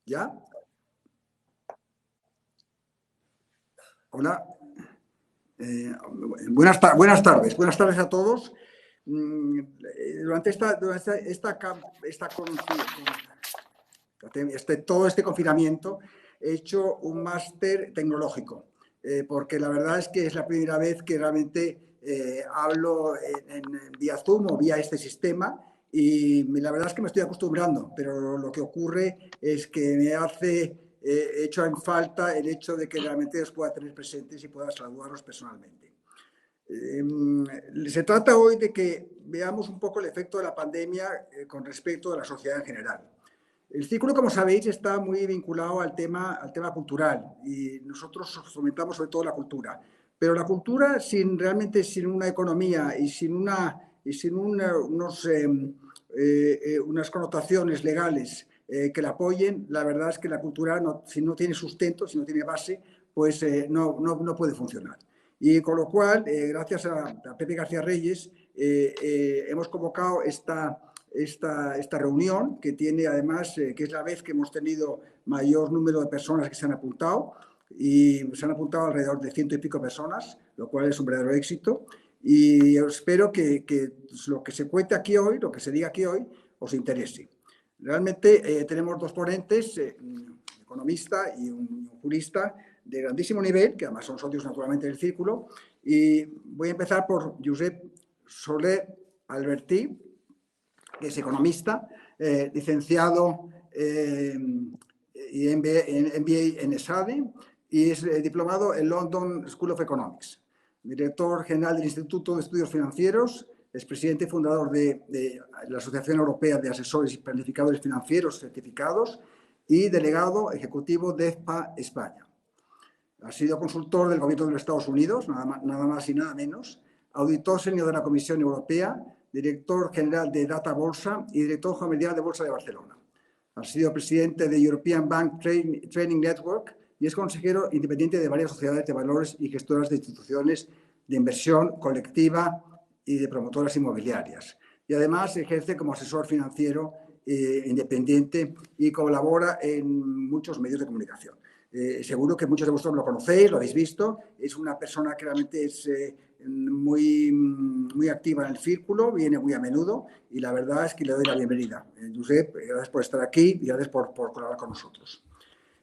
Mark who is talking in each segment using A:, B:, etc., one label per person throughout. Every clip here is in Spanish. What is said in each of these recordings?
A: ¿Ya? Hola. Buenas tardes a todos. Durante todo este confinamiento he hecho un máster tecnológico, porque la verdad es que es la primera vez que realmente hablo vía Zoom o vía este sistema, y la verdad es que me estoy acostumbrando, pero lo que ocurre es que he hecho en falta el hecho de que realmente los pueda tener presentes y pueda saludarlos personalmente. Se trata hoy de que veamos un poco el efecto de la pandemia con respecto a la sociedad en general. El círculo, como sabéis, está muy vinculado al tema cultural, y nosotros fomentamos sobre todo la cultura. Pero la cultura, realmente sin una economía y sin unas connotaciones legales que la apoyen, la verdad es que la cultura, si no tiene sustento, si no tiene base, pues no puede funcionar. Y con lo cual, gracias a Pepe García Reyes, hemos convocado esta reunión, que tiene además, que es la vez que hemos tenido mayor número de personas que se han apuntado, y se han apuntado alrededor de 100 y pico personas, lo cual es un verdadero éxito. Y espero que lo que se cuente aquí hoy, lo que se diga aquí hoy, os interese. Realmente tenemos dos ponentes, un economista y un jurista de grandísimo nivel, que además son socios naturalmente del círculo, y voy a empezar por Josep Soler Albertí, que es economista, licenciado y MBA en ESADE, y es diplomado en London School of Economics, director general del Instituto de Estudios Financieros, es presidente y fundador de la Asociación Europea de Asesores y Planificadores Financieros Certificados y delegado ejecutivo de EFPA España. Ha sido consultor del Gobierno de los Estados Unidos, nada más y nada menos, auditor senior de la Comisión Europea, director general de Data Bolsa y director general de Bolsa de Barcelona. Ha sido presidente de European Bank Training Network y es consejero independiente de varias sociedades de valores y gestoras de instituciones de inversión colectiva y de promotoras inmobiliarias. Y además ejerce como asesor financiero independiente y colabora en muchos medios de comunicación. Seguro que muchos de vosotros lo conocéis, lo habéis visto. Es una persona que realmente es muy activa en el círculo, viene muy a menudo, y la verdad es que le doy la bienvenida. Josep, gracias por estar aquí y gracias por colaborar con nosotros.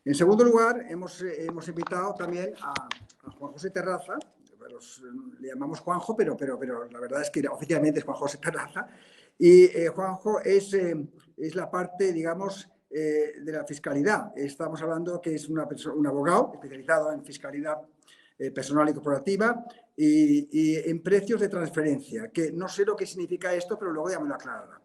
A: En segundo lugar, hemos invitado también a Juan José Terraza. Le llamamos Juanjo, pero la verdad es que oficialmente es Juan José Terraza. Y Juanjo es la parte, digamos, de la fiscalidad. Estamos hablando que es un abogado especializado en fiscalidad personal y corporativa y en precios de transferencia, que no sé lo que significa esto, pero luego ya me lo aclarará.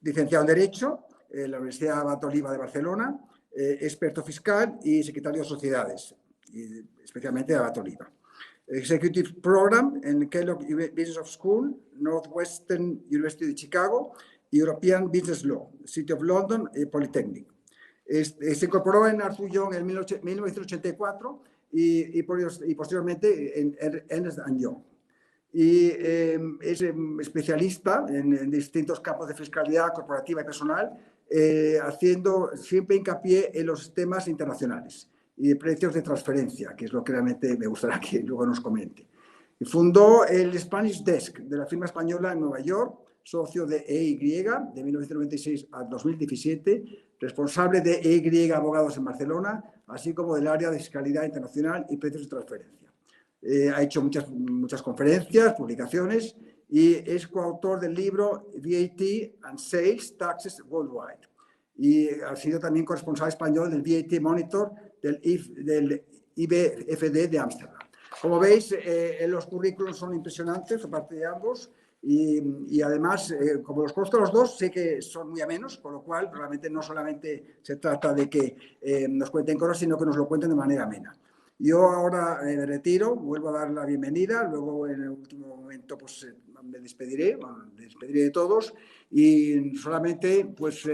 A: Licenciado en Derecho en la Universidad Abad Oliba de Barcelona, experto fiscal y secretario de sociedades, y especialmente de Abad Oliba. Executive Program en Kellogg Business School, Northwestern University de Chicago, European Business Law, City of London, Polytechnic. Se incorporó en Arthur Young en 1984 y posteriormente en Ernst & Young. Y es especialista en distintos campos de fiscalidad corporativa y personal, haciendo siempre hincapié en los temas internacionales y de precios de transferencia, que es lo que realmente me gustaría que luego nos comente. Fundó el Spanish Desk de la firma española en Nueva York, socio de EY de 1996 a 2017, responsable de EY Abogados en Barcelona, así como del área de fiscalidad internacional y precios de transferencia. Ha hecho muchas conferencias, publicaciones, y es coautor del libro VAT and Sales Taxes Worldwide. Y ha sido también corresponsal español del VAT Monitor del IBFD de Ámsterdam. Como veis, los currículos son impresionantes por parte de ambos, y además, como los conozco los dos, sé que son muy amenos, por lo cual realmente no solamente se trata de que nos cuenten cosas, sino que nos lo cuenten de manera amena. Yo ahora me retiro, vuelvo a dar la bienvenida, luego en el último momento pues me despediré de todos, y solamente pues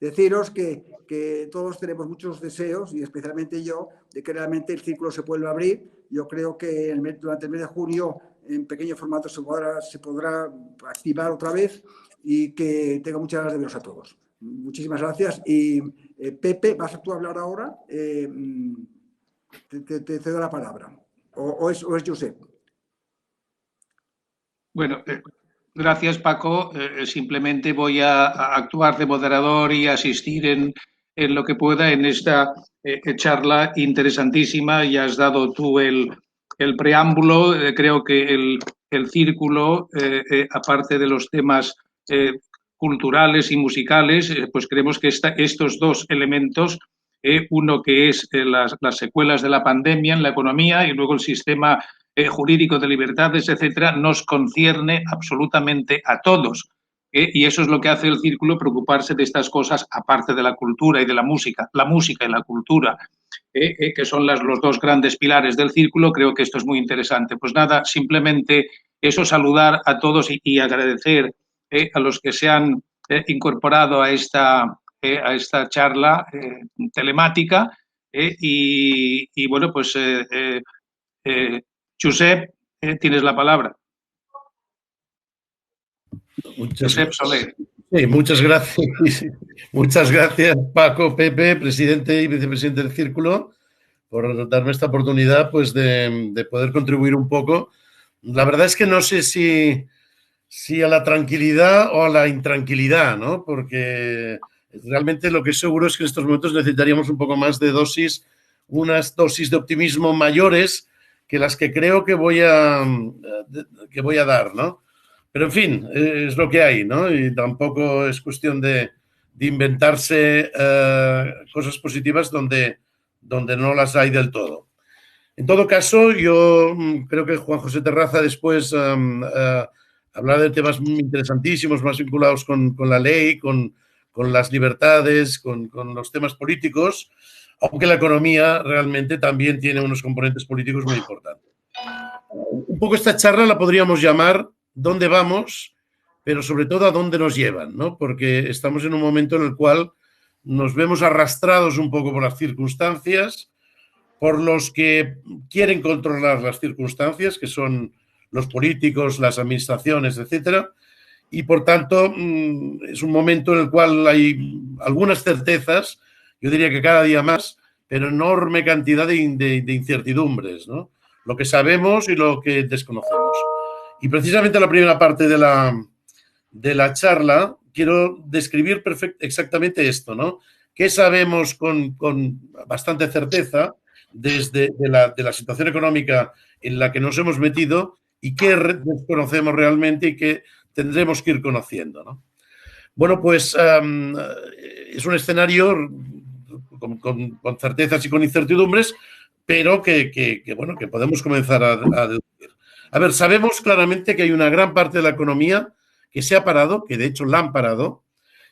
A: deciros que todos tenemos muchos deseos, y especialmente yo, de que realmente el círculo se vuelva a abrir. Yo creo que durante el mes de junio en pequeño formato se podrá activar otra vez, y que tengo muchas ganas de veros a todos. Muchísimas gracias. Y Pepe, ¿vas tú a hablar ahora? Te cedo la palabra. ¿O es Josep?
B: Bueno, gracias Paco. Simplemente voy a actuar de moderador y asistir en lo que pueda en esta charla interesantísima. Ya has dado tú el preámbulo. Creo que el círculo, aparte de los temas culturales y musicales, pues creemos que estos dos elementos, uno que es las secuelas de la pandemia en la economía y luego el sistema jurídico de libertades, etcétera, nos concierne absolutamente a todos. Y eso es lo que hace el círculo, preocuparse de estas cosas, aparte de la cultura y de la música y la cultura, que son los dos grandes pilares del círculo. Creo que esto es muy interesante. Pues nada, simplemente eso, saludar a todos y agradecer a los que se han incorporado a esta charla telemática, y bueno, pues Josep, tienes la palabra. Josep Soler.
C: Sí, muchas gracias. Muchas gracias, Paco, Pepe, presidente y vicepresidente del Círculo, por darme esta oportunidad, pues, de poder contribuir un poco. La verdad es que no sé si a la tranquilidad o a la intranquilidad, ¿no? Porque realmente lo que es seguro es que en estos momentos necesitaríamos un poco más de unas dosis de optimismo mayores que las que creo que voy a dar, ¿no? Pero, en fin, es lo que hay, ¿no? Y tampoco es cuestión de inventarse cosas positivas donde no las hay del todo. En todo caso, yo creo que Juan José Terraza después hablará de temas muy interesantísimos, más vinculados con la ley, con las libertades, con los temas políticos, aunque la economía realmente también tiene unos componentes políticos muy importantes. Un poco esta charla la podríamos llamar ¿dónde vamos? Pero sobre todo ¿a dónde nos llevan? ¿No? Porque estamos en un momento en el cual nos vemos arrastrados un poco por las circunstancias, por los que quieren controlar las circunstancias, que son los políticos, las administraciones, etcétera, y por tanto es un momento en el cual hay algunas certezas, yo diría que cada día más, pero enorme cantidad de incertidumbres, ¿no? Lo que sabemos y lo que desconocemos. Y precisamente la primera parte de la charla quiero describir exactamente esto, ¿no? ¿Qué sabemos con bastante certeza de la situación económica en la que nos hemos metido y qué desconocemos realmente y qué tendremos que ir conociendo, ¿no? Bueno, pues es un escenario con certezas y con incertidumbres, pero que podemos comenzar a deducir. A ver, sabemos claramente que hay una gran parte de la economía que se ha parado, que de hecho la han parado,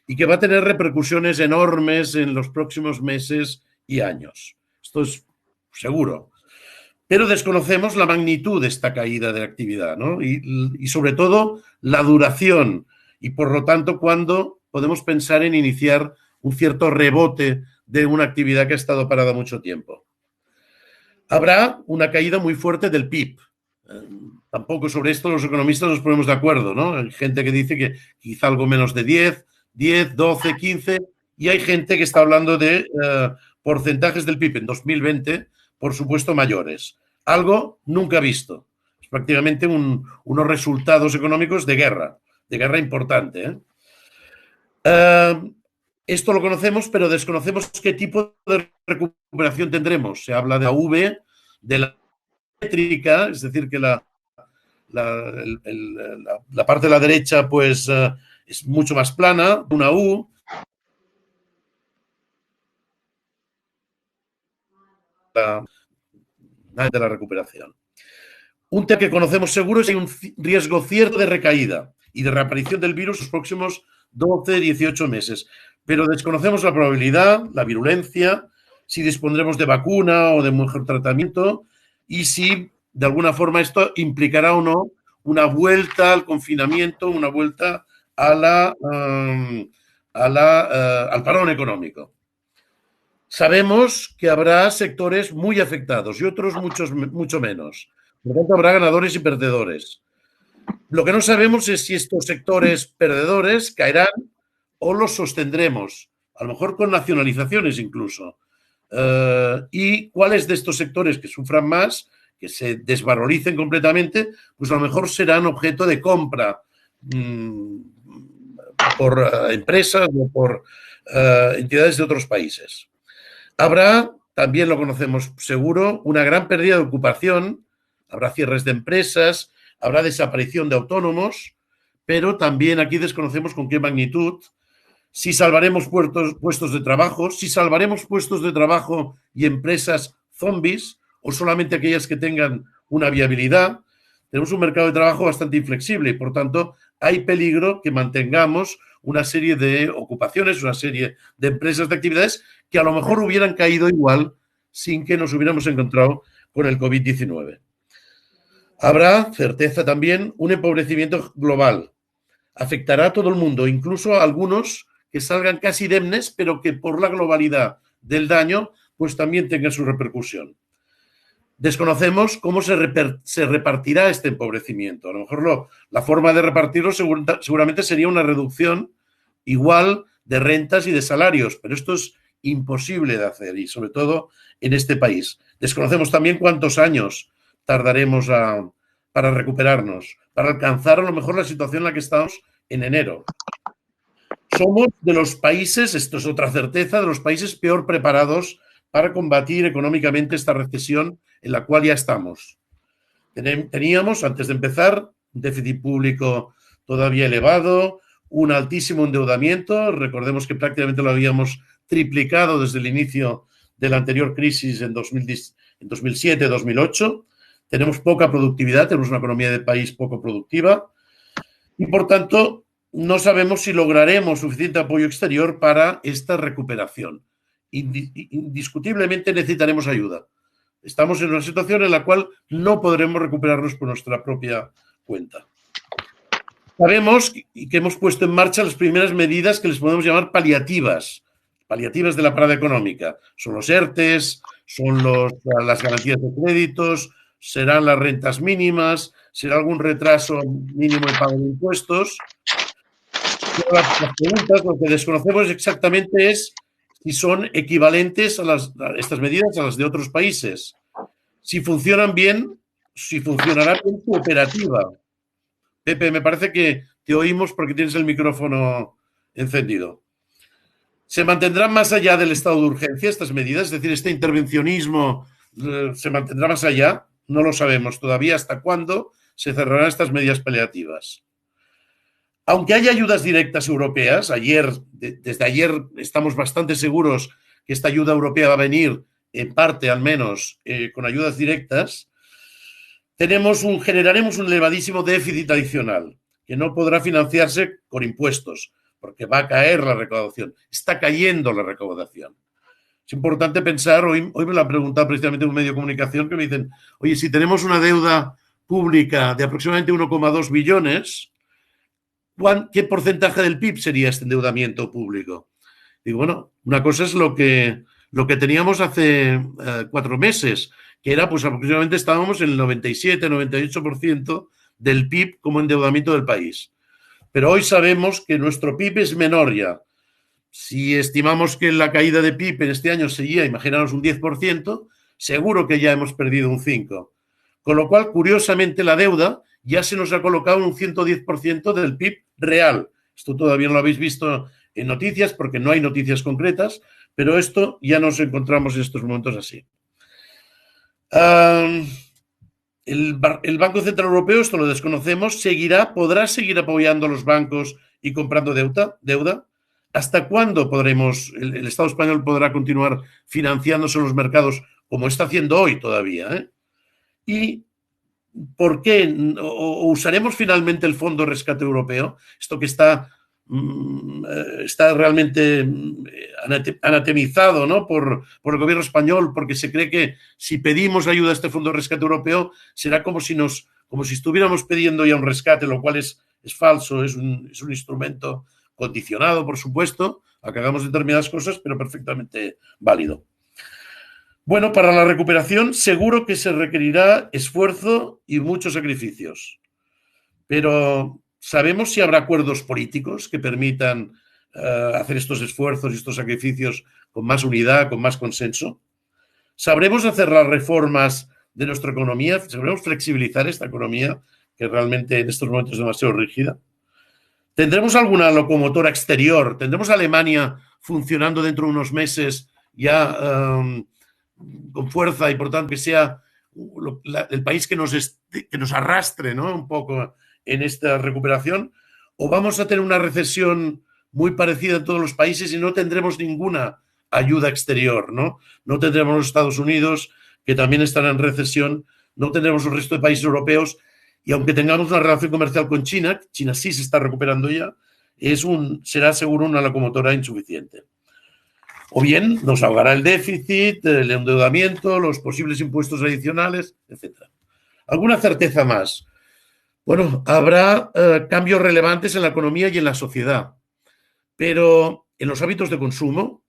C: y que va a tener repercusiones enormes en los próximos meses y años. Esto es seguro. Pero desconocemos la magnitud de esta caída de la actividad, ¿no? Y sobre todo la duración y, por lo tanto, cuándo podemos pensar en iniciar un cierto rebote de una actividad que ha estado parada mucho tiempo. Habrá una caída muy fuerte del PIB. Tampoco sobre esto los economistas nos ponemos de acuerdo, ¿no? Hay gente que dice que quizá algo menos de 10, 12, 15, y hay gente que está hablando de porcentajes del PIB en 2020, por supuesto, mayores. Algo nunca visto. Es prácticamente unos resultados económicos de guerra importante, esto lo conocemos, pero desconocemos qué tipo de recuperación tendremos. Se habla de la V, de la métrica, es decir, que la parte de la derecha pues es mucho más plana, una U. De la recuperación. Un tema que conocemos seguro es que hay un riesgo cierto de recaída y de reaparición del virus en los próximos 12, 18 meses. Pero desconocemos la probabilidad, la virulencia, si dispondremos de vacuna o de mejor tratamiento y si de alguna forma esto implicará o no una vuelta al confinamiento, una vuelta al parón económico. Sabemos que habrá sectores muy afectados y otros mucho menos. Por lo tanto, habrá ganadores y perdedores. Lo que no sabemos es si estos sectores perdedores caerán o los sostendremos, a lo mejor con nacionalizaciones incluso. Y cuáles de estos sectores que sufran más, que se desvaloricen completamente, pues a lo mejor serán objeto de compra por empresas o por entidades de otros países. Habrá, también lo conocemos seguro, una gran pérdida de ocupación, habrá cierres de empresas, habrá desaparición de autónomos, pero también aquí desconocemos con qué magnitud, si salvaremos puestos de trabajo, si salvaremos puestos de trabajo y empresas zombies o solamente aquellas que tengan una viabilidad. Tenemos un mercado de trabajo bastante inflexible y, por tanto, hay peligro que mantengamos una serie de ocupaciones, una serie de empresas, de actividades que a lo mejor hubieran caído igual sin que nos hubiéramos encontrado con el COVID-19. Habrá, certeza también, un empobrecimiento global. Afectará a todo el mundo, incluso a algunos que salgan casi indemnes, pero que por la globalidad del daño, pues también tengan su repercusión. Desconocemos cómo se repartirá este empobrecimiento. A lo mejor la forma de repartirlo seguramente sería una reducción igual de rentas y de salarios, pero esto es imposible de hacer y sobre todo en este país. Desconocemos también cuántos años tardaremos para recuperarnos, para alcanzar a lo mejor la situación en la que estamos en enero. Somos de los países, esto es otra certeza, de los países peor preparados para combatir económicamente esta recesión en la cual ya estamos. Teníamos, antes de empezar, un déficit público todavía elevado, un altísimo endeudamiento. Recordemos que prácticamente lo habíamos triplicado desde el inicio de la anterior crisis en 2007-2008. Tenemos poca productividad, tenemos una economía de país poco productiva y, por tanto, no sabemos si lograremos suficiente apoyo exterior para esta recuperación. Indiscutiblemente necesitaremos ayuda. Estamos en una situación en la cual no podremos recuperarnos por nuestra propia cuenta. Sabemos que hemos puesto en marcha las primeras medidas que les podemos llamar paliativas de la parada económica. Son los ERTES, son las garantías de créditos, serán las rentas mínimas, será algún retraso mínimo de pago de impuestos. Pero las preguntas, lo que desconocemos exactamente es si son equivalentes a estas medidas a las de otros países. Si funcionan bien, si funcionará bien su operativa. Pepe, me parece que te oímos porque tienes el micrófono encendido. ¿Se mantendrán más allá del estado de urgencia estas medidas? Es decir, este intervencionismo se mantendrá más allá. No lo sabemos todavía hasta cuándo se cerrarán estas medidas paliativas. Aunque haya ayudas directas europeas, desde ayer estamos bastante seguros que esta ayuda europea va a venir, en parte al menos, con ayudas directas, generaremos un elevadísimo déficit adicional que no podrá financiarse con impuestos, porque va a caer la recaudación. Está cayendo la recaudación. Es importante pensar, hoy me lo ha preguntado precisamente un medio de comunicación que me dicen, oye, si tenemos una deuda pública de aproximadamente 1,2 billones, ¿qué porcentaje del PIB sería este endeudamiento público? Digo, bueno, una cosa es lo que teníamos hace 4 meses, que era, pues aproximadamente estábamos en el 97-98% del PIB como endeudamiento del país. Pero hoy sabemos que nuestro PIB es menor ya. Si estimamos que la caída de PIB en este año sería, imaginaros, un 10%, seguro que ya hemos perdido un 5%. Con lo cual, curiosamente, la deuda ya se nos ha colocado en un 110% del PIB real. Esto todavía no lo habéis visto en noticias porque no hay noticias concretas, pero esto ya nos encontramos en estos momentos así. El Banco Central Europeo, esto lo desconocemos, podrá seguir apoyando a los bancos y comprando deuda. ¿Hasta cuándo el Estado español podrá continuar financiándose en los mercados como está haciendo hoy todavía? ¿Y por qué? ¿O usaremos finalmente el Fondo de Rescate Europeo? Esto que está realmente anatemizado, ¿no? por el gobierno español, porque se cree que si pedimos ayuda a este Fondo de Rescate Europeo será como si estuviéramos pidiendo ya un rescate, lo cual es falso, es un instrumento condicionado, por supuesto, a que hagamos determinadas cosas, pero perfectamente válido. Bueno, para la recuperación seguro que se requerirá esfuerzo y muchos sacrificios, pero ¿sabemos si habrá acuerdos políticos que permitan hacer estos esfuerzos y estos sacrificios con más unidad, con más consenso? ¿Sabremos hacer las reformas de nuestra economía? ¿Sabremos flexibilizar esta economía que realmente en estos momentos es demasiado rígida? ¿Tendremos alguna locomotora exterior? ¿Tendremos a Alemania funcionando dentro de unos meses ya con fuerza y por tanto que sea el país que nos arrastre, ¿no?, un poco en esta recuperación? ¿O vamos a tener una recesión muy parecida en todos los países y no tendremos ninguna ayuda exterior, ¿no? No tendremos los Estados Unidos, que también están en recesión, no tendremos el resto de países europeos, y aunque tengamos una relación comercial con China, China sí se está recuperando ya, será seguro una locomotora insuficiente. O bien nos ahogará el déficit, el endeudamiento, los posibles impuestos adicionales, etc. ¿Alguna certeza más? Bueno, habrá cambios relevantes en la economía y en la sociedad, pero en los hábitos de consumo,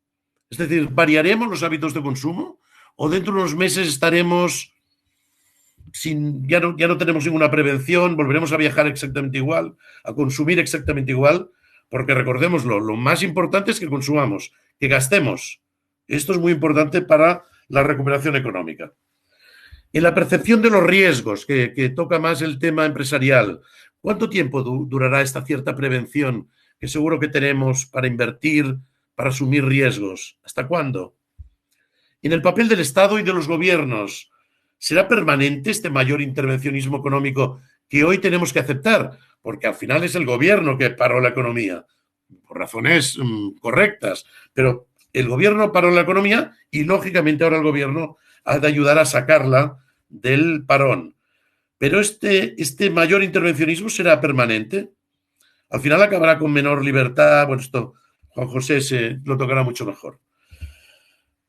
C: es decir, ¿variaremos los hábitos de consumo? ¿O dentro de unos meses estaremos ya no tenemos ninguna prevención, volveremos a viajar exactamente igual, a consumir exactamente igual? Porque recordémoslo, lo más importante es que consumamos, que gastemos. Esto es muy importante para la recuperación económica. En la percepción de los riesgos, que toca más el tema empresarial, ¿cuánto tiempo durará esta cierta prevención que seguro que tenemos para invertir, para asumir riesgos? ¿Hasta cuándo? En el papel del Estado y de los gobiernos, ¿será permanente este mayor intervencionismo económico que hoy tenemos que aceptar? Porque al final es el gobierno que paró la economía, por razones correctas, pero el gobierno paró la economía y, lógicamente, ahora el gobierno ha de ayudar a sacarla del parón. Pero este mayor intervencionismo será permanente. Al final acabará con menor libertad. Bueno, esto Juan José se lo tocará mucho mejor.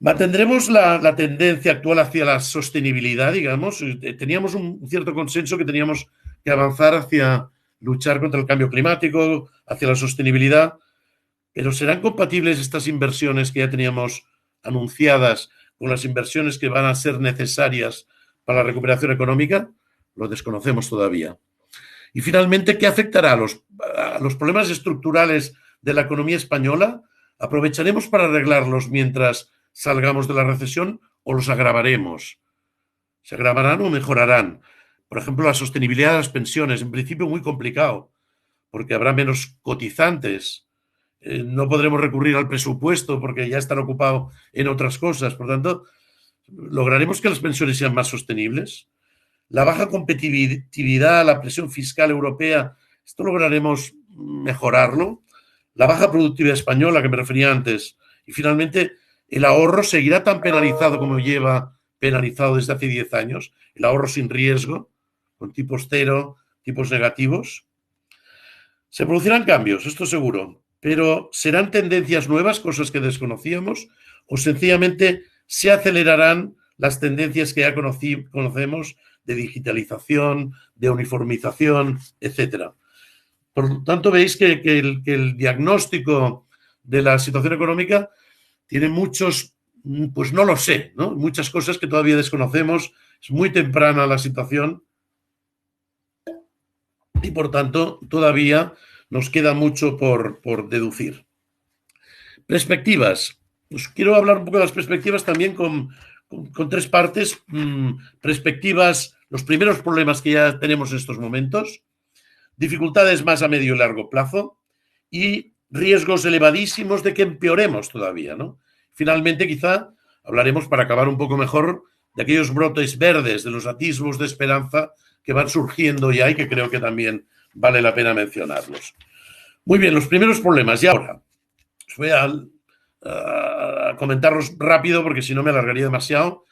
C: ¿Mantendremos la tendencia actual hacia la sostenibilidad, digamos? Teníamos un cierto consenso que teníamos que avanzar hacia luchar contra el cambio climático, hacia la sostenibilidad, pero ¿serán compatibles estas inversiones que ya teníamos anunciadas con las inversiones que van a ser necesarias para la recuperación económica? Lo desconocemos todavía. Y finalmente, ¿qué afectará a los problemas estructurales de la economía española? ¿Aprovecharemos para arreglarlos mientras salgamos de la recesión o los agravaremos? ¿Se agravarán o mejorarán? Por ejemplo, la sostenibilidad de las pensiones, en principio muy complicado, porque habrá menos cotizantes. No podremos recurrir al presupuesto porque ya están ocupados en otras cosas. Por tanto, ¿lograremos que las pensiones sean más sostenibles? La baja competitividad, la presión fiscal europea, ¿esto lograremos mejorarlo? La baja productividad española, que me refería antes. Y finalmente, ¿el ahorro seguirá tan penalizado como lleva penalizado desde hace 10 años? ¿El ahorro sin riesgo, con tipos cero, tipos negativos? Se producirán cambios, esto seguro, pero ¿serán tendencias nuevas, cosas que desconocíamos? ¿O sencillamente se acelerarán las tendencias que ya conocemos de digitalización, de uniformización, etcétera? Por lo tanto, veis que el diagnóstico de la situación económica tiene muchos, pues no lo sé, ¿no? Muchas cosas que todavía desconocemos, es muy temprana la situación y, por tanto, todavía nos queda mucho por deducir. Perspectivas. Pues quiero hablar un poco de las perspectivas también con 3 partes. Perspectivas, los primeros problemas que ya tenemos en estos momentos, dificultades más a medio y largo plazo y riesgos elevadísimos de que empeoremos todavía, ¿no? Finalmente, quizá hablaremos, para acabar un poco mejor, de aquellos brotes verdes, de los atisbos de esperanza que van surgiendo ya y que creo que también vale la pena mencionarlos. Muy bien, los primeros problemas. Y ahora os voy a comentarlos rápido porque si no me alargaría demasiado.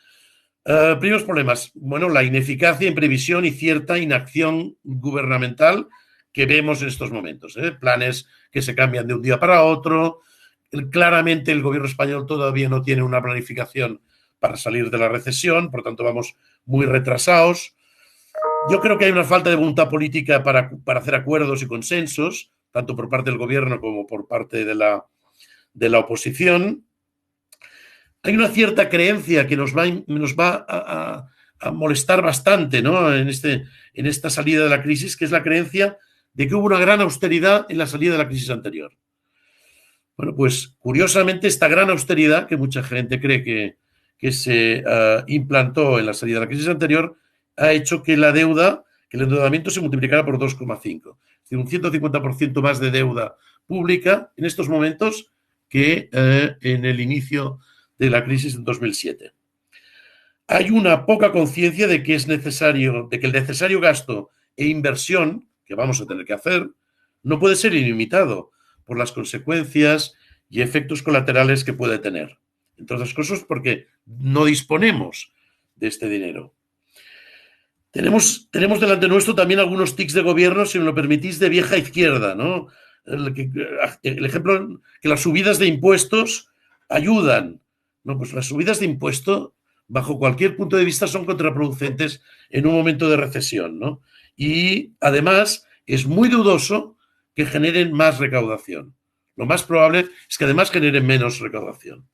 C: Primeros problemas. Bueno, la ineficacia en previsión y cierta inacción gubernamental que vemos en estos momentos. Planes que se cambian de un día para otro. Claramente el gobierno español todavía no tiene una planificación para salir de la recesión, por tanto vamos muy retrasados. Yo creo que hay una falta de voluntad política para hacer acuerdos y consensos, tanto por parte del gobierno como por parte de la oposición. Hay una cierta creencia que nos va a molestar bastante, ¿no? en esta salida de la crisis, que es la creencia de que hubo una gran austeridad en la salida de la crisis anterior. Bueno, pues curiosamente esta gran austeridad que mucha gente cree que se implantó en la salida de la crisis anterior ha hecho que la deuda, que el endeudamiento se multiplicara por 2,5. Es decir, un 150% más de deuda pública en estos momentos que en el inicio de la crisis en 2007. Hay una poca conciencia de que es necesario, de que el necesario gasto e inversión que vamos a tener que hacer no puede ser ilimitado por las consecuencias y efectos colaterales que puede tener. Entre otras cosas porque no disponemos de este dinero. Tenemos delante nuestro también algunos tics de gobierno, si me lo permitís, de vieja izquierda, ¿no? El ejemplo que las subidas de impuestos ayudan. No, pues las subidas de impuestos, bajo cualquier punto de vista, son contraproducentes en un momento de recesión, ¿no? Y además es muy dudoso que generen más recaudación. Lo más probable es que además generen menos recaudación.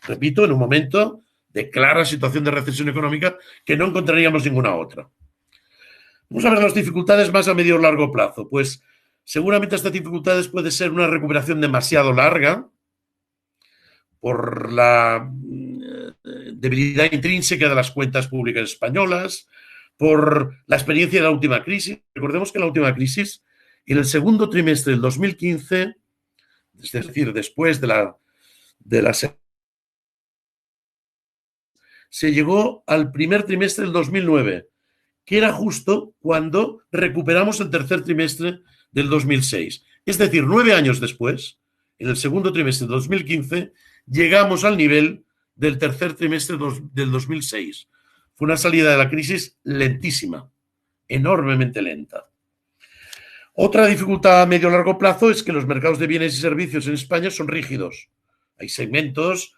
C: Repito, en un momento de clara situación de recesión económica que no encontraríamos ninguna otra. Vamos a ver las dificultades más a medio o largo plazo. Pues seguramente estas dificultades puede ser una recuperación demasiado larga por la debilidad intrínseca de las cuentas públicas españolas, por la experiencia de la última crisis. Recordemos que en la última crisis, en el segundo trimestre del 2015, es decir, después de la se llegó al primer trimestre del 2009, que era justo cuando recuperamos el tercer trimestre del 2006. Es decir, 9 años después, en el segundo trimestre del 2015, llegamos al nivel del tercer trimestre del 2006. Fue una salida de la crisis lentísima, enormemente lenta. Otra dificultad a medio o largo plazo es que los mercados de bienes y servicios en España son rígidos. Hay segmentos,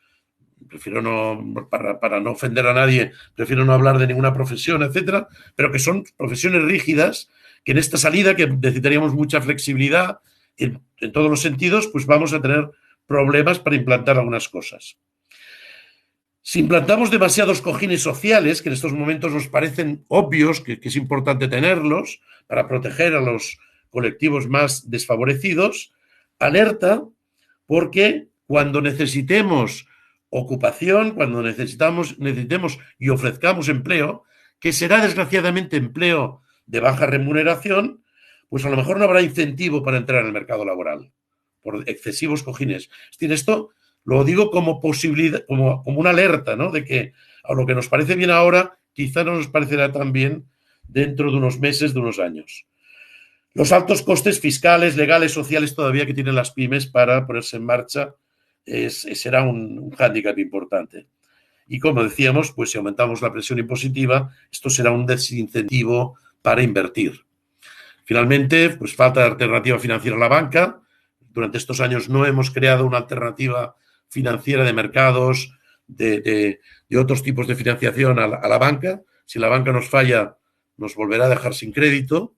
C: prefiero no, para no ofender a nadie, prefiero no hablar de ninguna profesión, etcétera, pero que son profesiones rígidas, que en esta salida, que necesitaríamos mucha flexibilidad en todos los sentidos, pues vamos a tener problemas para implantar algunas cosas. Si implantamos demasiados cojines sociales, que en estos momentos nos parecen obvios, que es importante tenerlos para proteger a los colectivos más desfavorecidos, alerta porque cuando necesitemos ocupación, cuando necesitemos y ofrezcamos empleo, que será desgraciadamente empleo de baja remuneración, pues a lo mejor no habrá incentivo para entrar en el mercado laboral por excesivos cojines. Es decir, esto lo digo como posibilidad, como una alerta, ¿no? De que a lo que nos parece bien ahora, quizá no nos parecerá tan bien dentro de unos meses, de unos años. Los altos costes fiscales, legales, sociales todavía que tienen las pymes para ponerse en marcha será un hándicap importante. Y como decíamos, pues si aumentamos la presión impositiva, esto será un desincentivo para invertir. Finalmente, pues falta de alternativa financiera a la banca. Durante estos años no hemos creado una alternativa financiera de mercados, de otros tipos de financiación a la banca. Si la banca nos falla, nos volverá a dejar sin crédito.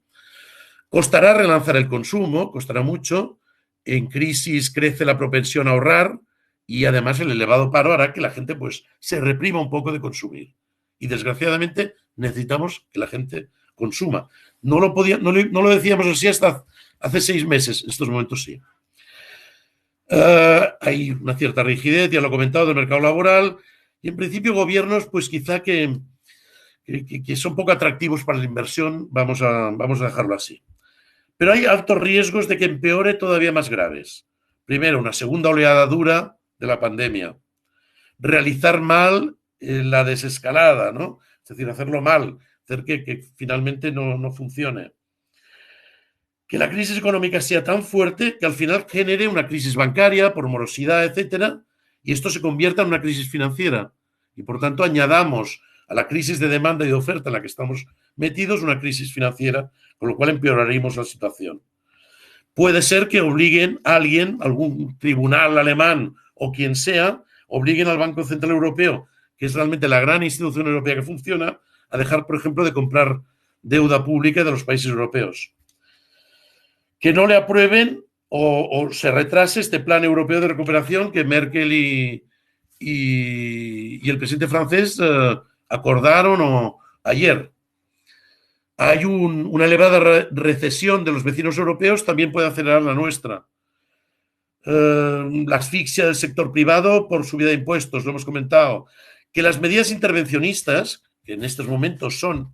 C: Costará relanzar el consumo, costará mucho. En crisis crece la propensión a ahorrar y además el elevado paro hará que la gente pues se reprima un poco de consumir. Y desgraciadamente necesitamos que la gente consuma. No lo decíamos así hasta hace 6 meses, en estos momentos sí. Hay una cierta rigidez, ya lo he comentado, del mercado laboral y en principio gobiernos pues quizá que son poco atractivos para la inversión, vamos a dejarlo así. Pero hay altos riesgos de que empeore todavía más graves. Primero, una segunda oleada dura de la pandemia. Realizar mal la desescalada, ¿no? Es decir, hacerlo mal, hacer que finalmente no funcione. Que la crisis económica sea tan fuerte que al final genere una crisis bancaria por morosidad, etcétera, y esto se convierta en una crisis financiera. Y por tanto añadamos a la crisis de demanda y de oferta en la que estamos metidos una crisis financiera, con lo cual empeoraremos la situación. Puede ser que obliguen a alguien, algún tribunal alemán o quien sea, obliguen al Banco Central Europeo, que es realmente la gran institución europea que funciona, a dejar, por ejemplo, de comprar deuda pública de los países europeos. Que no le aprueben o se retrase este plan europeo de recuperación que Merkel y el presidente francés acordaron ayer. Hay una elevada recesión de los vecinos europeos, también puede acelerar la nuestra. la asfixia del sector privado por subida de impuestos, lo hemos comentado, que las medidas intervencionistas, que en estos momentos son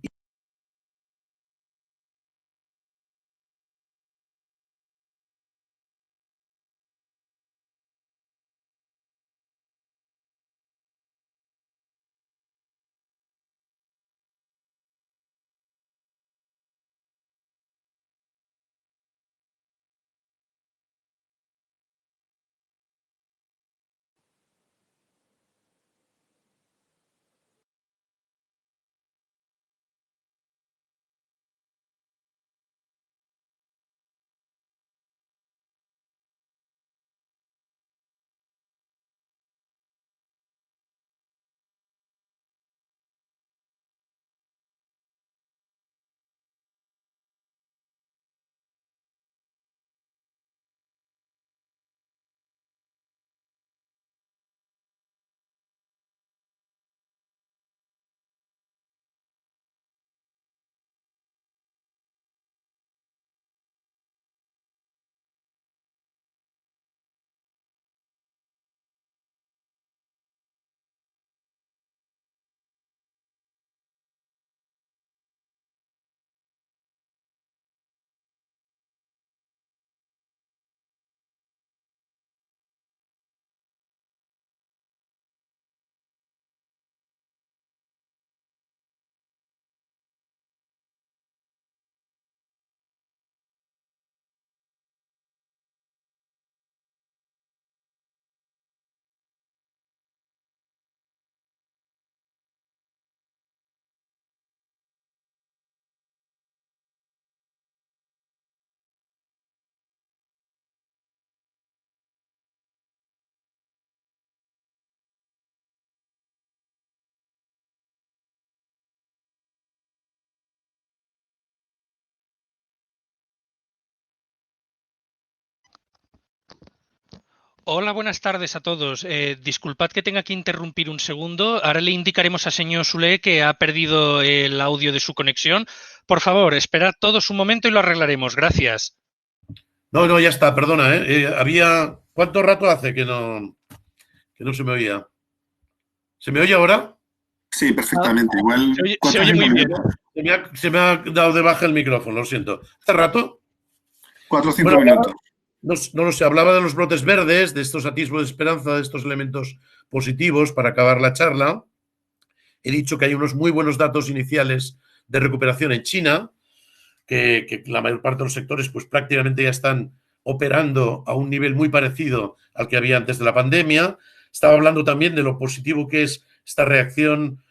D: Hola, buenas tardes a todos. Disculpad que tenga que interrumpir un segundo. Ahora le indicaremos al señor Sule que ha perdido el audio de su conexión. Por favor, esperad todos un momento y lo arreglaremos. Gracias.
C: No, ya está, perdona, había... ¿Cuánto rato hace que no se me oía? ¿Se me oye ahora?
E: Sí, perfectamente. Igual
D: Se oye muy bien.
C: Se me ha dado de baja el micrófono, lo siento. ¿Hace rato?
E: 4 o 5 minutos.
C: No lo sé, hablaba de los brotes verdes, de estos atisbos de esperanza, de estos elementos positivos para acabar la charla. He dicho que hay unos muy buenos datos iniciales de recuperación en China, que la mayor parte de los sectores pues prácticamente ya están operando a un nivel muy parecido al que había antes de la pandemia. Estaba hablando también de lo positivo que es esta reacción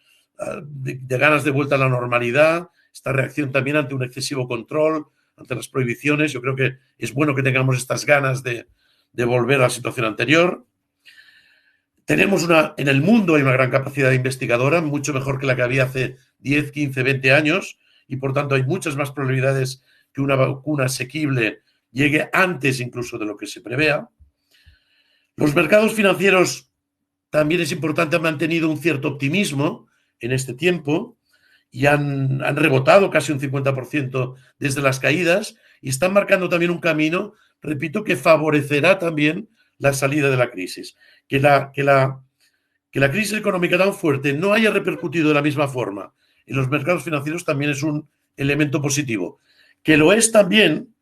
C: de ganas de vuelta a la normalidad, esta reacción también ante un excesivo control, ante las prohibiciones. Yo creo que es bueno que tengamos estas ganas de volver a la situación anterior. En el mundo hay una gran capacidad investigadora, mucho mejor que la que había hace 10, 15, 20 años, y por tanto hay muchas más probabilidades que una vacuna asequible llegue antes incluso de lo que se prevea. Los mercados financieros también es importante, han mantenido un cierto optimismo en este tiempo y han rebotado casi un 50% desde las caídas y están marcando también un camino, repito, que favorecerá también la salida de la crisis. Que la crisis económica tan fuerte no haya repercutido de la misma forma en los mercados financieros también es un elemento positivo. Que lo es también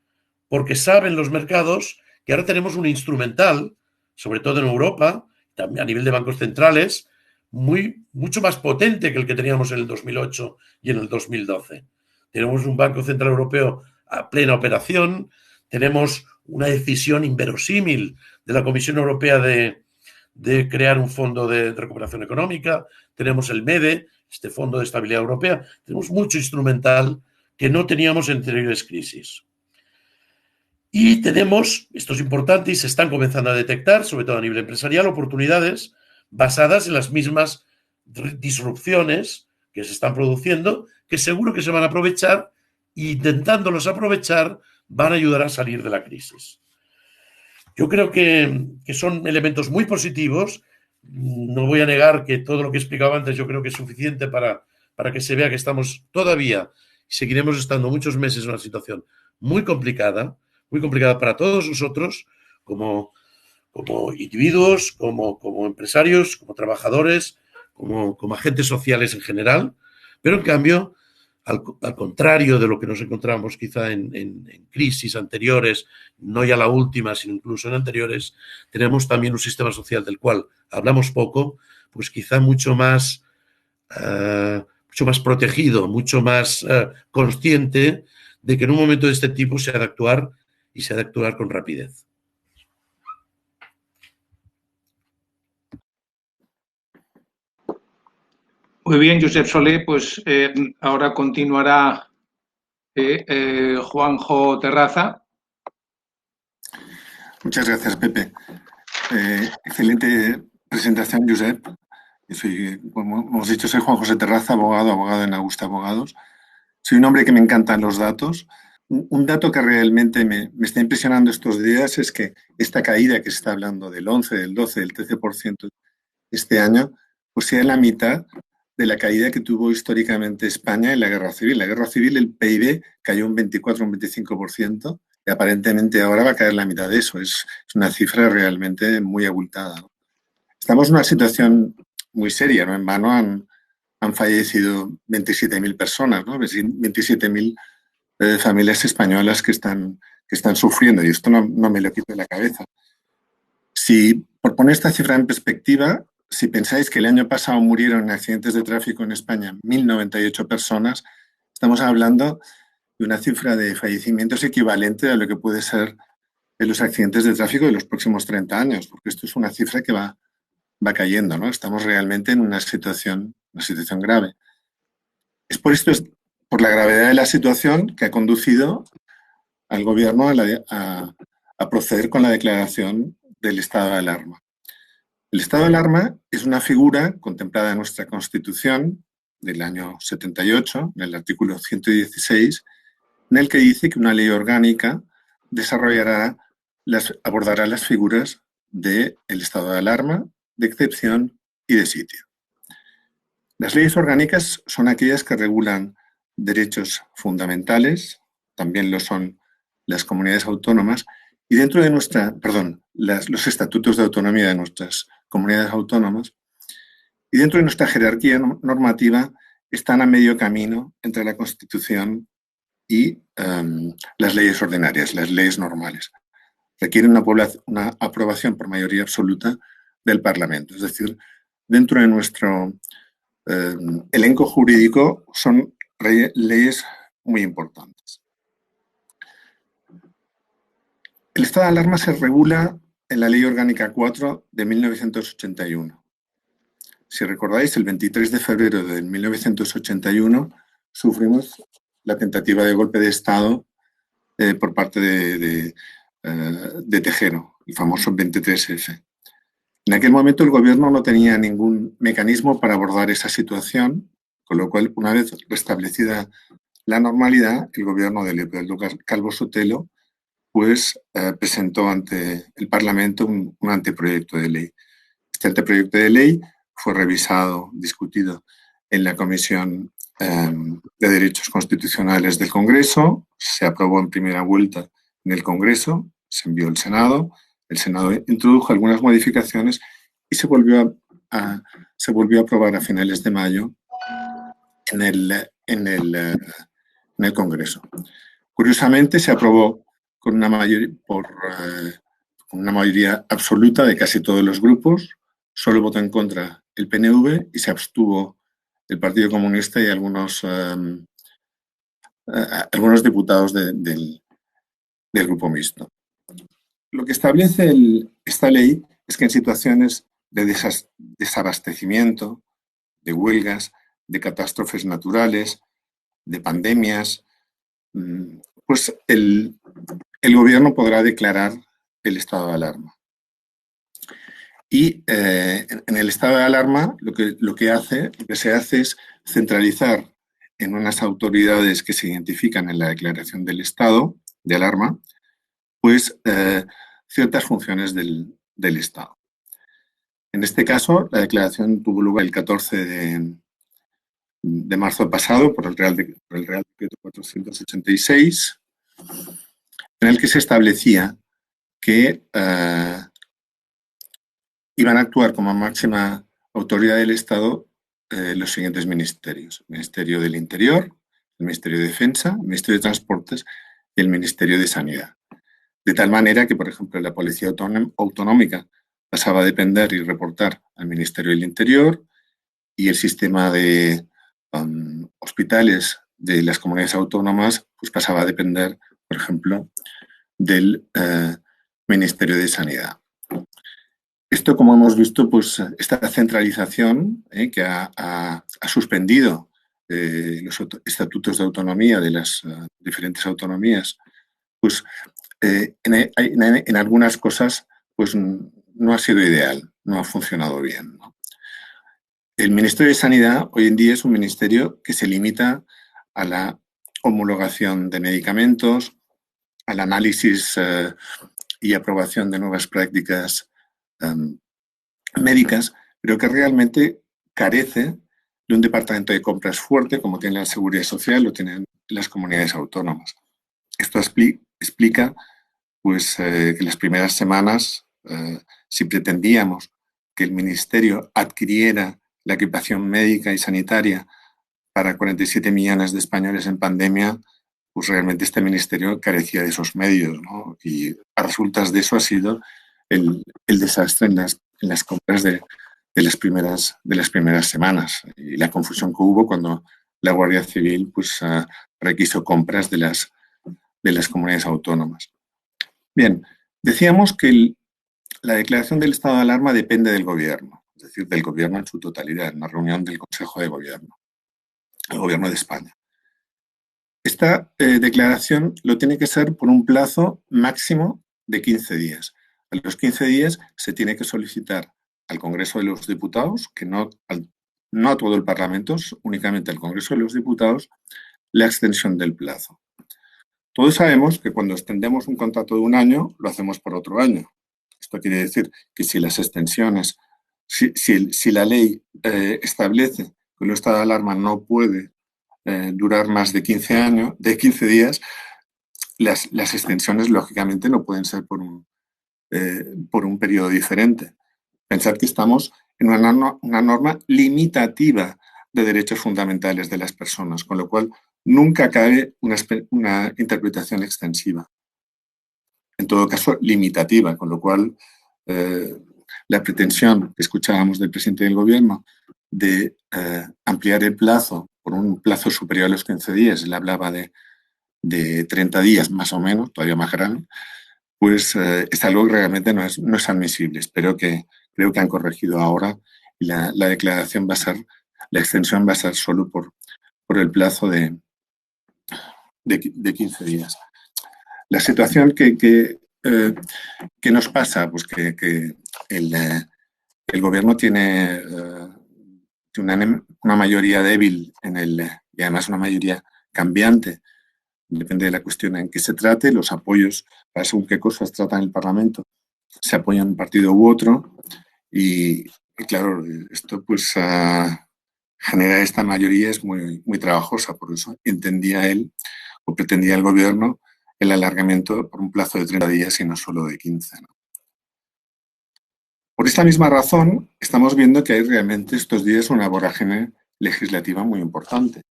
C: porque saben los mercados que ahora tenemos un instrumental, sobre todo en Europa, también a nivel de bancos centrales, mucho más potente que el que teníamos en el 2008 y en el 2012. Tenemos un Banco Central Europeo a plena operación, tenemos una decisión inverosímil de la Comisión Europea de crear un fondo de recuperación económica, tenemos el MEDE, este Fondo de Estabilidad Europea, tenemos mucho instrumental que no teníamos en anteriores crisis. Y tenemos, esto es importante y se están comenzando a detectar, sobre todo a nivel empresarial, oportunidades basadas en las mismas disrupciones que se están produciendo, que seguro que se van a aprovechar e intentándolos aprovechar van a ayudar a salir de la crisis. Yo creo que son elementos muy positivos. No voy a negar que todo lo que he explicado antes yo creo que es suficiente para que se vea que estamos todavía y seguiremos estando muchos meses en una situación muy complicada para todos nosotros como como individuos, como empresarios, como trabajadores, como agentes sociales en general, pero en cambio, al contrario de lo que nos encontramos quizá en crisis anteriores, no ya la última, sino incluso en anteriores, tenemos también un sistema social del cual hablamos poco, pues quizá mucho más protegido, mucho más consciente de que en un momento de este tipo se ha de actuar y se ha de actuar con rapidez.
B: Muy bien, Josep Solé, pues ahora continuará Juanjo Terraza.
E: Muchas gracias, Pepe. Excelente presentación, Josep. Soy, como hemos dicho, soy Juan José Terraza, abogado en Augusta Abogados. Soy un hombre que me encantan los datos. Un dato que realmente me está impresionando estos días es que esta caída que se está hablando del 11, del 12, del 13% este año, pues sea la mitad de la caída que tuvo históricamente España en la Guerra Civil. En la Guerra Civil el PIB cayó un 24 o un 25% y aparentemente ahora va a caer la mitad de eso. Es una cifra realmente muy abultada, ¿no? Estamos en una situación muy seria, ¿no? En vano han fallecido 27.000 personas, ¿no? 27.000 familias españolas que están sufriendo, y esto no me lo quito de la cabeza. Si, por poner esta cifra en perspectiva, si pensáis que el año pasado murieron en accidentes de tráfico en España 1.098 personas, estamos hablando de una cifra de fallecimientos equivalente a lo que puede ser en los accidentes de tráfico de los próximos 30 años, porque esto es una cifra que va cayendo, ¿no? Estamos realmente en una situación grave. Es por la gravedad de la situación que ha conducido al Gobierno a proceder con la declaración del estado de alarma. El estado de alarma es una figura contemplada en nuestra Constitución del año 78, en el artículo 116, en el que dice que una ley orgánica abordará las figuras del estado de alarma, de excepción y de sitio. Las leyes orgánicas son aquellas que regulan derechos fundamentales, también lo son las comunidades autónomas, y dentro de los estatutos de autonomía de nuestras comunidades autónomas, y dentro de nuestra jerarquía normativa están a medio camino entre la Constitución y las leyes ordinarias, las leyes normales. Requieren una aprobación por mayoría absoluta del Parlamento. Es decir, dentro de nuestro elenco jurídico son leyes muy importantes. El estado de alarma se regula en la Ley Orgánica 4 de 1981. Si recordáis, el 23 de febrero de 1981 sufrimos la tentativa de golpe de Estado por parte de Tejero, el famoso 23F. En aquel momento el Gobierno no tenía ningún mecanismo para abordar esa situación, con lo cual, una vez restablecida la normalidad, el Gobierno de Leopoldo Calvo Sotelo pues presentó ante el Parlamento un anteproyecto de ley. Este anteproyecto de ley fue revisado, discutido en la Comisión de Derechos Constitucionales del Congreso, se aprobó en primera vuelta en el Congreso, se envió al Senado, el Senado introdujo algunas modificaciones y se volvió a aprobar a finales de mayo en el Congreso. Curiosamente, se aprobó con una mayoría absoluta de casi todos los grupos. Solo votó en contra el PNV y se abstuvo el Partido Comunista y algunos diputados del Grupo Mixto. Lo que establece esta ley es que en situaciones de desabastecimiento, de huelgas, de catástrofes naturales, de pandemias, pues el Gobierno podrá declarar el estado de alarma. Y en el estado de alarma lo que se hace es centralizar en unas autoridades que se identifican en la declaración del estado de alarma, pues ciertas funciones del Estado. En este caso, la declaración tuvo lugar el 14 de marzo pasado por el Real Decreto 486, en el que se establecía que van a actuar como máxima autoridad del Estado los siguientes ministerios: el Ministerio del Interior, el Ministerio de Defensa, el Ministerio de Transportes y el Ministerio de Sanidad. De tal manera que, por ejemplo, la Policía Autonómica pasaba a depender y reportar al Ministerio del Interior, y el sistema de hospitales de las comunidades autónomas pues pasaba a depender, por ejemplo, del Ministerio de Sanidad. Esto, como hemos visto, pues esta centralización que ha suspendido los estatutos de autonomía de las diferentes autonomías, pues en algunas cosas pues no ha sido ideal, no ha funcionado bien, ¿no? El Ministerio de Sanidad hoy en día es un ministerio que se limita a la homologación de medicamentos, al análisis y aprobación de nuevas prácticas médicas, pero que realmente carece de un departamento de compras fuerte como tiene la Seguridad Social o tienen las comunidades autónomas. Esto explica pues, que las primeras semanas, si pretendíamos que el Ministerio adquiriera la equipación médica y sanitaria para 47 millones de españoles en pandemia, pues realmente este ministerio carecía de esos medios, ¿no? Y a resultas de eso ha sido el desastre en las compras de las primeras semanas y la confusión que hubo cuando la Guardia Civil pues, requisó compras de las comunidades autónomas. Bien, decíamos que la declaración del estado de alarma depende del Gobierno, es decir, del Gobierno en su totalidad, en una reunión del Consejo de Gobierno, el Gobierno de España. Esta declaración lo tiene que ser por un plazo máximo de 15 días. A los 15 días se tiene que solicitar al Congreso de los Diputados, que no a todo el Parlamento, únicamente al Congreso de los Diputados, la extensión del plazo. Todos sabemos que cuando extendemos un contrato de un año, lo hacemos por otro año. Esto quiere decir que si las extensiones, si la ley establece que el estado de alarma no puede durar más de 15 días, las extensiones, lógicamente, no pueden ser por un periodo diferente. Pensad que estamos en una norma limitativa de derechos fundamentales de las personas, con lo cual nunca cabe una interpretación extensiva. En todo caso, limitativa, con lo cual la pretensión que escuchábamos del presidente del Gobierno de ampliar el plazo por un plazo superior a los 15 días, él hablaba de 30 días más o menos, todavía más grande, pues es algo que realmente no es admisible. Creo que han corregido ahora y la declaración va a ser, la extensión va a ser solo por el plazo de 15 días. La situación que nos pasa, pues que el Gobierno tiene una mayoría débil y además una mayoría cambiante. Depende de la cuestión en que se trate, los apoyos para según qué cosas tratan el Parlamento se apoyan un partido u otro y claro, esto pues generar esta mayoría es muy, muy trabajosa, por eso entendía él o pretendía el Gobierno el alargamiento por un plazo de 30 días y no solo de 15, ¿no? Por esta misma razón, estamos viendo que hay realmente estos días una vorágine legislativa muy importante.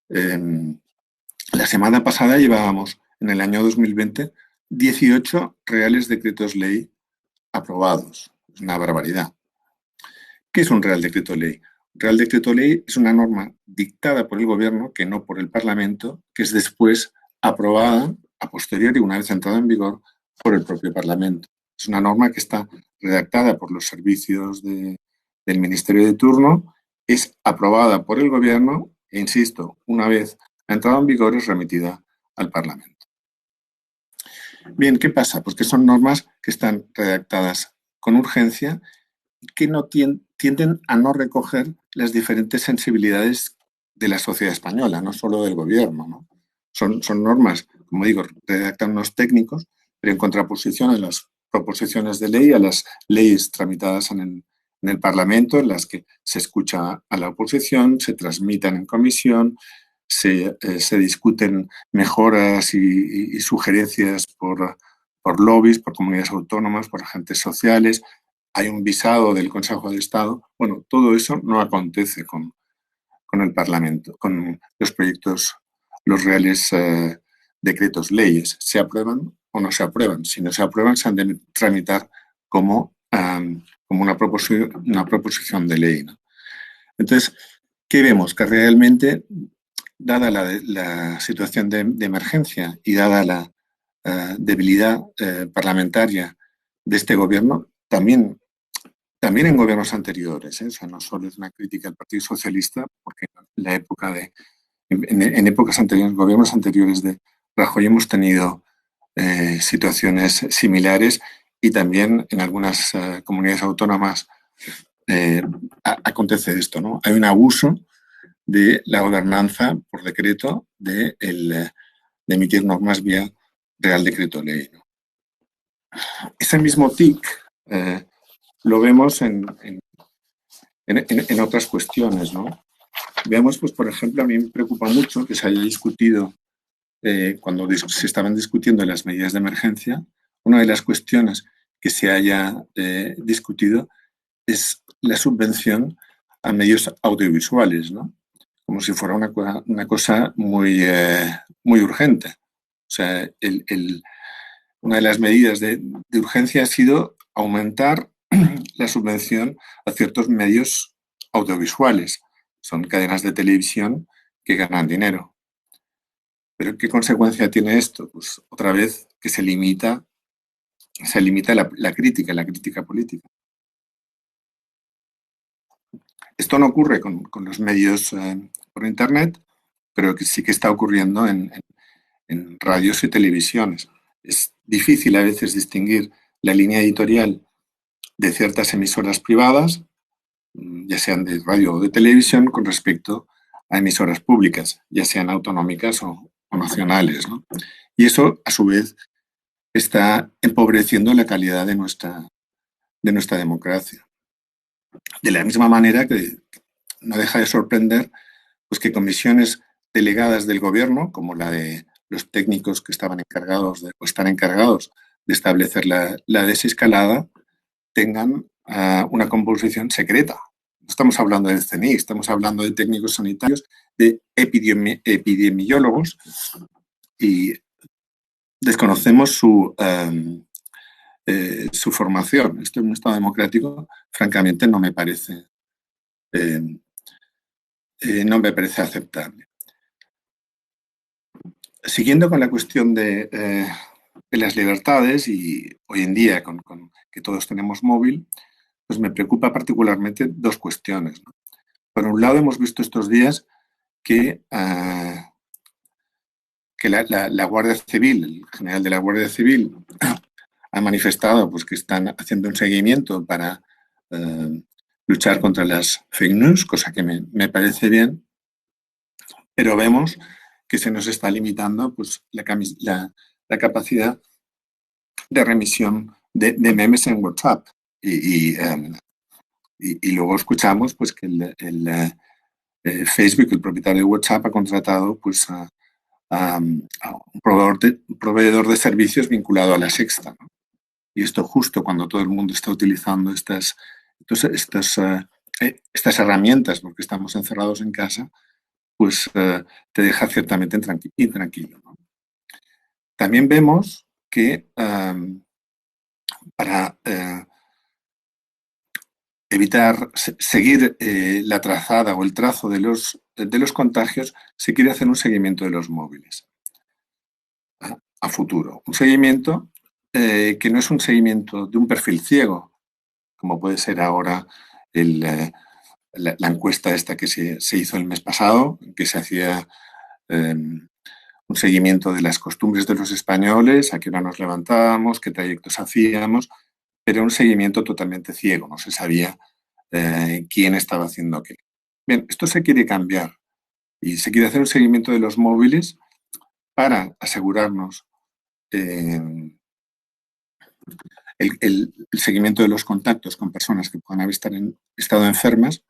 E: La semana pasada llevábamos, en el año 2020, 18 reales decretos ley aprobados. Es una barbaridad. ¿Qué es un real decreto ley? Un real decreto ley es una norma dictada por el Gobierno, que no por el Parlamento, que es después aprobada a posteriori, una vez entrada en vigor, por el propio Parlamento. Es una norma que está redactada por los servicios del Ministerio de turno, es aprobada por el Gobierno e, insisto, una vez ha entrado en vigor es remitida al Parlamento. Bien, ¿qué pasa? Pues que son normas que están redactadas con urgencia y que no tienden a no recoger las diferentes sensibilidades de la sociedad española, no solo del Gobierno, ¿no? Son normas, como digo, redactan unos técnicos, pero en contraposición a las proposiciones de ley, a las leyes tramitadas en el Parlamento, en las que se escucha a la oposición, se transmitan en comisión, se discuten mejoras y sugerencias por lobbies, por comunidades autónomas, por agentes sociales. hay un visado del Consejo de Estado. Bueno, todo eso no acontece con el Parlamento, con los proyectos, los reales decretos, leyes. ¿Se aprueban o no se aprueban? Si no se aprueban, se han de tramitar como una proposición de ley, ¿no? Entonces, ¿qué vemos? Que realmente, dada la situación de emergencia y dada la debilidad parlamentaria de este gobierno, también en gobiernos anteriores, o sea, no solo es una crítica al Partido Socialista, porque en épocas anteriores, gobiernos anteriores de Rajoy, hemos tenido situaciones similares, y también en algunas comunidades autónomas acontece esto, ¿no? Hay un abuso de la gobernanza por decreto de emitir normas vía Real Decreto Ley, ¿no? Ese mismo tic lo vemos en otras cuestiones, ¿no? Veamos, pues, por ejemplo, a mí me preocupa mucho que se haya discutido, cuando se estaban discutiendo las medidas de emergencia, una de las cuestiones que se haya discutido es la subvención a medios audiovisuales, ¿no? Como si fuera una cosa muy urgente. O sea, una de las medidas de urgencia ha sido aumentar la subvención a ciertos medios audiovisuales. Son cadenas de televisión que ganan dinero. ¿Pero qué consecuencia tiene esto? Pues otra vez que se limita la crítica política. Esto no ocurre con los medios por Internet, pero que sí que está ocurriendo en radios y televisiones. Es difícil a veces distinguir la línea editorial de ciertas emisoras privadas, ya sean de radio o de televisión, con respecto a emisoras públicas, ya sean autonómicas o nacionales, ¿no? Y eso, a su vez, está empobreciendo la calidad de nuestra democracia. De la misma manera que no deja de sorprender, pues, que comisiones delegadas del gobierno, como la de los técnicos que están encargados de establecer la desescalada, tengan una composición secreta. No estamos hablando del CNI, estamos hablando de técnicos sanitarios, de epidemiólogos, y desconocemos su formación. Esto en un Estado democrático, francamente, no me parece aceptable. Siguiendo con la cuestión de las libertades, y hoy en día con que todos tenemos móvil, pues me preocupa particularmente dos cuestiones, ¿no? Por un lado, hemos visto estos días que la Guardia Civil, el general de la Guardia Civil, ha manifestado, pues, que están haciendo un seguimiento para luchar contra las fake news, cosa que me parece bien, pero vemos que se nos está limitando, pues, la capacidad de remisión de memes en WhatsApp. Y luego escuchamos, pues, que Facebook, el propietario de WhatsApp, ha contratado, pues, a un proveedor de servicios vinculado a La Sexta, ¿no? Y esto justo cuando todo el mundo está utilizando estas herramientas, porque estamos encerrados en casa, pues te deja ciertamente intranquilo, ¿no? También vemos que para evitar seguir la trazada o el trazo de los contagios, se quiere hacer un seguimiento de los móviles a futuro. Un seguimiento que no es un seguimiento de un perfil ciego, como puede ser ahora la encuesta esta que se hizo el mes pasado, que se hacía un seguimiento de las costumbres de los españoles, a qué hora nos levantábamos, qué trayectos hacíamos, pero un seguimiento totalmente ciego, no se sabía quién estaba haciendo qué. Bien, esto se quiere cambiar y se quiere hacer un seguimiento de los móviles para asegurarnos el seguimiento de los contactos con personas que puedan haber estado enfermas.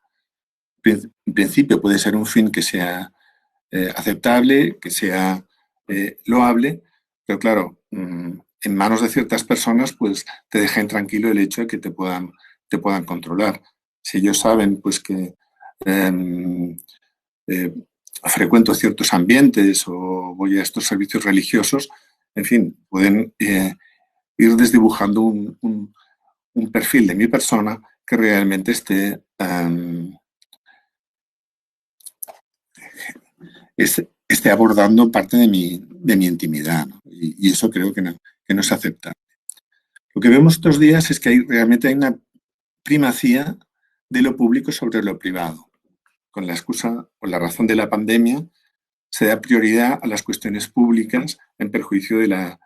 E: En principio puede ser un fin que sea aceptable, que sea loable, pero claro, en manos de ciertas personas, pues te deja intranquilo el hecho de que te puedan te puedan controlar. Si ellos saben pues que frecuento ciertos ambientes o voy a estos servicios religiosos, en fin, pueden ir desdibujando un perfil de mi persona que realmente esté abordando parte de mi intimidad, ¿no? Y eso creo que no es aceptable. Lo que vemos estos días es que realmente hay una primacía de lo público sobre lo privado. Con la excusa o la razón de la pandemia, se da prioridad a las cuestiones públicas en perjuicio de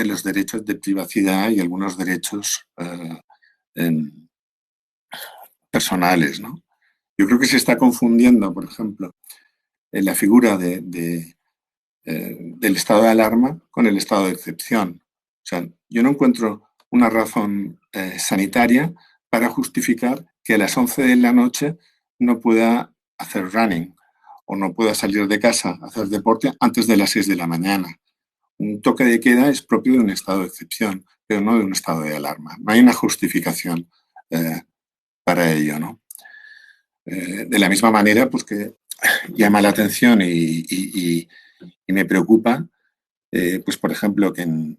E: los derechos de privacidad y algunos derechos personales, ¿no? Yo creo que se está confundiendo, por ejemplo, la figura del estado de alarma con el estado de excepción. O sea, yo no encuentro una razón sanitaria para justificar que a las 11 de la noche no pueda hacer running o no pueda salir de casa a hacer deporte antes de las 6 de la mañana. Un toque de queda es propio de un estado de excepción, pero no de un estado de alarma. No hay una justificación para ello, ¿no? De la misma manera, pues que llama la atención y me preocupa, pues por ejemplo, que en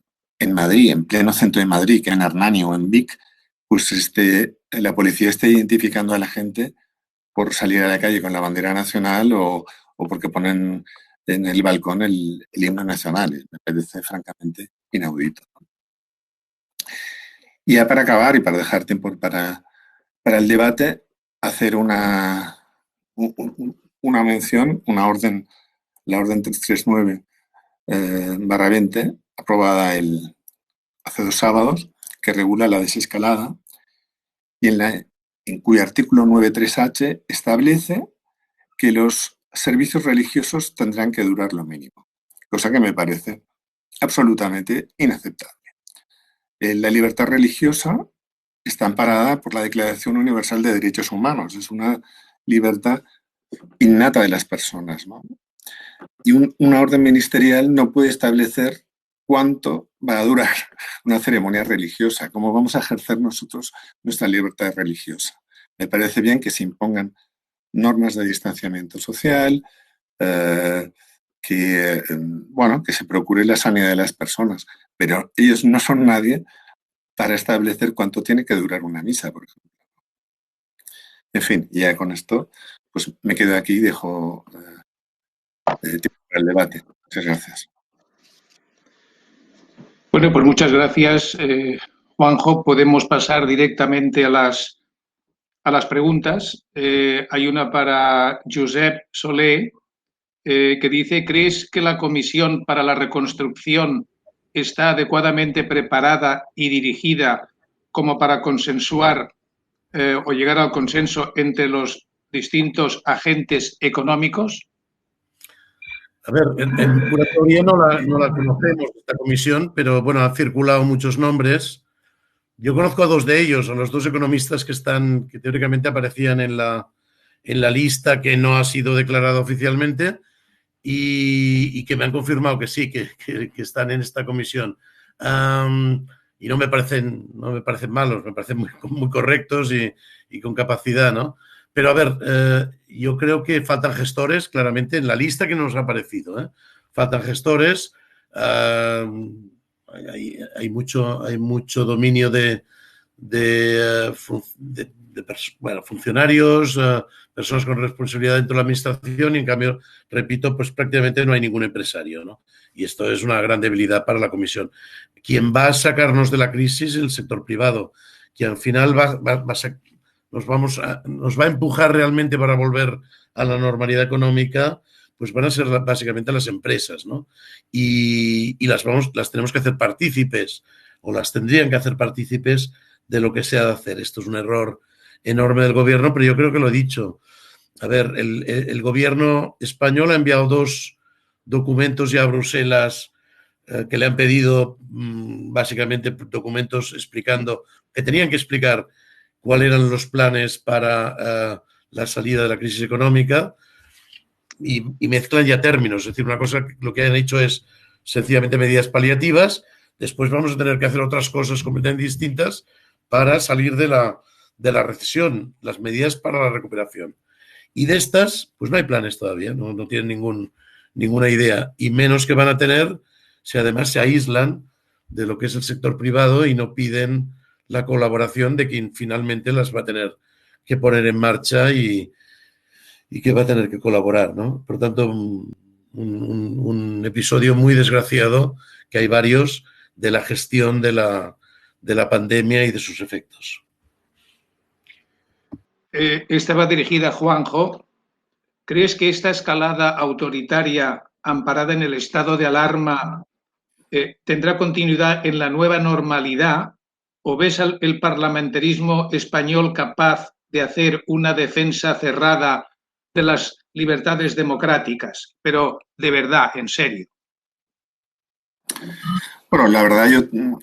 E: Madrid, en pleno centro de Madrid, que en Hernani o en Vic, pues la policía esté identificando a la gente por salir a la calle con la bandera nacional o porque ponen en el balcón el himno nacional. Me parece francamente inaudito. Y ya para acabar y para dejar tiempo para el debate, hacer una mención, la orden 339/20, aprobada hace 2 sábados, que regula la desescalada y en cuyo artículo 9.3h establece que los servicios religiosos tendrán que durar lo mínimo, cosa que me parece absolutamente inaceptable. La libertad religiosa está amparada por la Declaración Universal de Derechos Humanos, es una libertad innata de las personas, ¿no? Y una orden ministerial no puede establecer cuánto va a durar una ceremonia religiosa, cómo vamos a ejercer nosotros nuestra libertad religiosa. Me parece bien que se impongan normas de distanciamiento social, que se procure la sanidad de las personas, pero ellos no son nadie para establecer cuánto tiene que durar una misa, por ejemplo. En fin, ya con esto, pues me quedo aquí y dejo tiempo para el debate. Muchas gracias.
B: Bueno, pues muchas gracias, Juanjo. Podemos pasar directamente a las preguntas. Hay una para Josep Solé, que dice: ¿crees que la Comisión para la Reconstrucción está adecuadamente preparada y dirigida como para consensuar o llegar al consenso entre los distintos agentes económicos?
C: A ver, en pura teoría no la conocemos, esta comisión, pero bueno, ha circulado muchos nombres. Yo conozco a 2 de ellos, a los 2 economistas que teóricamente aparecían en la lista que no ha sido declarada oficialmente y que me han confirmado que sí, que están en esta comisión. Y no me parecen malos, me parecen muy correctos y con capacidad, ¿no? Pero, a ver, yo creo que faltan gestores, claramente, en la lista que nos ha aparecido, ¿eh? Faltan gestores, hay mucho dominio de funcionarios, personas con responsabilidad dentro de la administración y, en cambio, repito, pues prácticamente no hay ningún empresario, ¿no? Y esto es una gran debilidad para la comisión. Quien va a sacarnos de la crisis es el sector privado, que al final nos va a empujar realmente para volver a la normalidad económica, pues van a ser básicamente las empresas, ¿no? Y las tenemos que hacer partícipes, o las tendrían que hacer partícipes de lo que se ha de hacer. Esto es un error enorme del gobierno, pero yo creo que lo he dicho. A ver, el gobierno español ha enviado 2 documentos ya a Bruselas que le han pedido básicamente documentos explicando, que tenían que explicar cuáles eran los planes para la salida de la crisis económica y mezclan ya términos. Es decir, una cosa, lo que han hecho es sencillamente medidas paliativas, después vamos a tener que hacer otras cosas completamente distintas para salir de la recesión, las medidas para la recuperación. Y de estas, pues no hay planes todavía, no tienen ninguna idea, y menos que van a tener si además se aíslan de lo que es el sector privado y no piden la colaboración de quien finalmente las va a tener que poner en marcha y que va a tener que colaborar, ¿no? Por tanto, un episodio muy desgraciado, que hay varios, de la gestión de la pandemia y de sus efectos.
B: Esta va dirigida a Juanjo. ¿Crees que esta escalada autoritaria amparada en el estado de alarma tendrá continuidad en la nueva normalidad? ¿O ves el parlamentarismo español capaz de hacer una defensa cerrada de las libertades democráticas? Pero de verdad, en serio.
E: Bueno, la verdad yo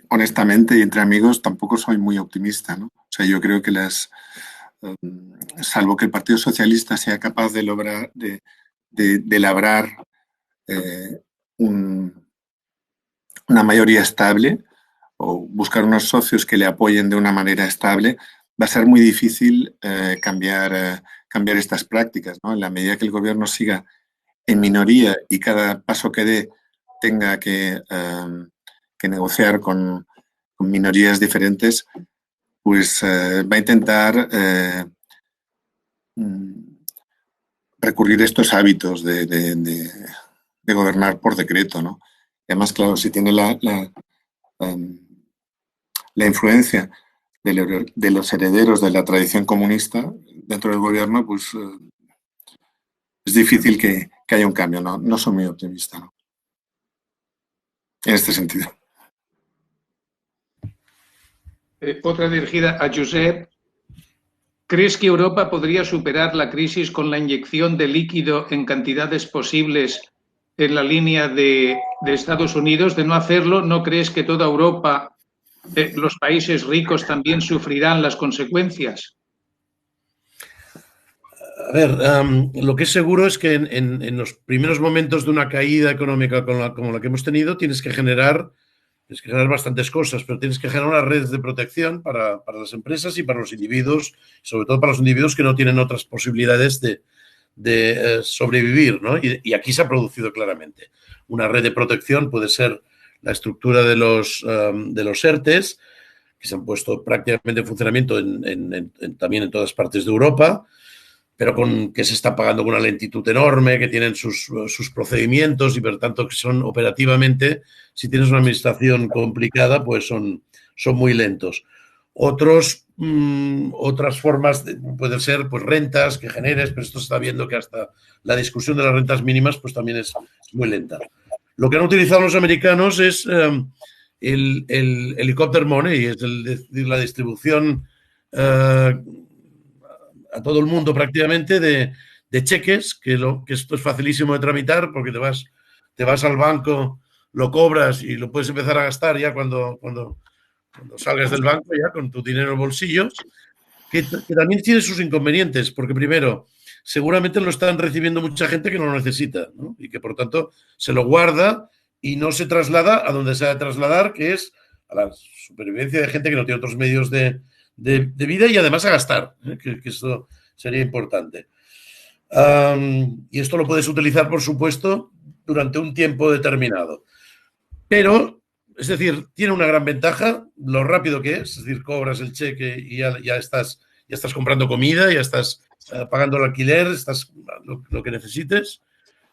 E: honestamente y entre amigos tampoco soy muy optimista, ¿no? O sea, yo creo que salvo que el Partido Socialista sea capaz de lograr, de labrar una mayoría estable o buscar unos socios que le apoyen de una manera estable, va a ser muy difícil cambiar estas prácticas, ¿no? En la medida que el gobierno siga en minoría y cada paso que dé tenga que negociar con minorías diferentes, pues va a intentar recurrir a estos hábitos de gobernar por decreto, ¿no? Y además, claro, si tiene la influencia de los herederos de la tradición comunista dentro del gobierno, pues es difícil que haya un cambio. No soy muy optimista, ¿no? En este sentido.
B: Otra dirigida a Josep. ¿Crees que Europa podría superar la crisis con la inyección de líquido en cantidades posibles en la línea de Estados Unidos? De no hacerlo, ¿no crees que toda Europa, los países ricos, también sufrirán las consecuencias?
C: A ver, lo que es seguro es que en los primeros momentos de una caída económica como la que hemos tenido, tienes que generar bastantes cosas, pero tienes que generar una red de protección para las empresas y para los individuos, sobre todo para los individuos que no tienen otras posibilidades de sobrevivir, ¿no? Y aquí se ha producido claramente. Una red de protección puede ser la estructura de los ERTES, que se han puesto prácticamente en funcionamiento también en todas partes de Europa, pero que se está pagando con una lentitud enorme, que tienen sus procedimientos y por tanto que son operativamente, si tienes una administración complicada, pues son muy lentos. Otras formas pueden ser pues rentas que generes, pero esto se está viendo que hasta la discusión de las rentas mínimas pues también es muy lenta. Lo que han utilizado los americanos es el helicopter money, es decir, la distribución a todo el mundo prácticamente de cheques, que esto es facilísimo de tramitar porque te vas al banco, lo cobras y lo puedes empezar a gastar ya cuando salgas del banco, ya con tu dinero en el bolsillo, que también tiene sus inconvenientes, porque primero, seguramente lo están recibiendo mucha gente que no lo necesita, ¿no? Y que por tanto se lo guarda y no se traslada a donde se ha de trasladar, que es a la supervivencia de gente que no tiene otros medios de vida y además a gastar, que esto sería importante. Y esto lo puedes utilizar, por supuesto, durante un tiempo determinado. Pero, es decir, tiene una gran ventaja, lo rápido que es decir, cobras el cheque y ya estás comprando comida, ya estás pagando el alquiler, estás lo que necesites.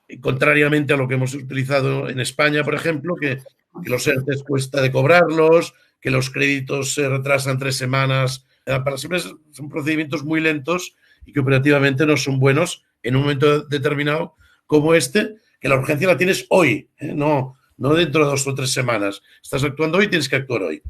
C: Y contrariamente a lo que hemos utilizado en España, por ejemplo, que los ERTES cuesta de cobrarlos, que los créditos se retrasan 3 semanas. Para las empresas son procedimientos muy lentos y que operativamente no son buenos en un momento determinado como este, que la urgencia la tienes hoy, no dentro de 2 o 3 semanas. Estás actuando hoy, tienes que actuar hoy.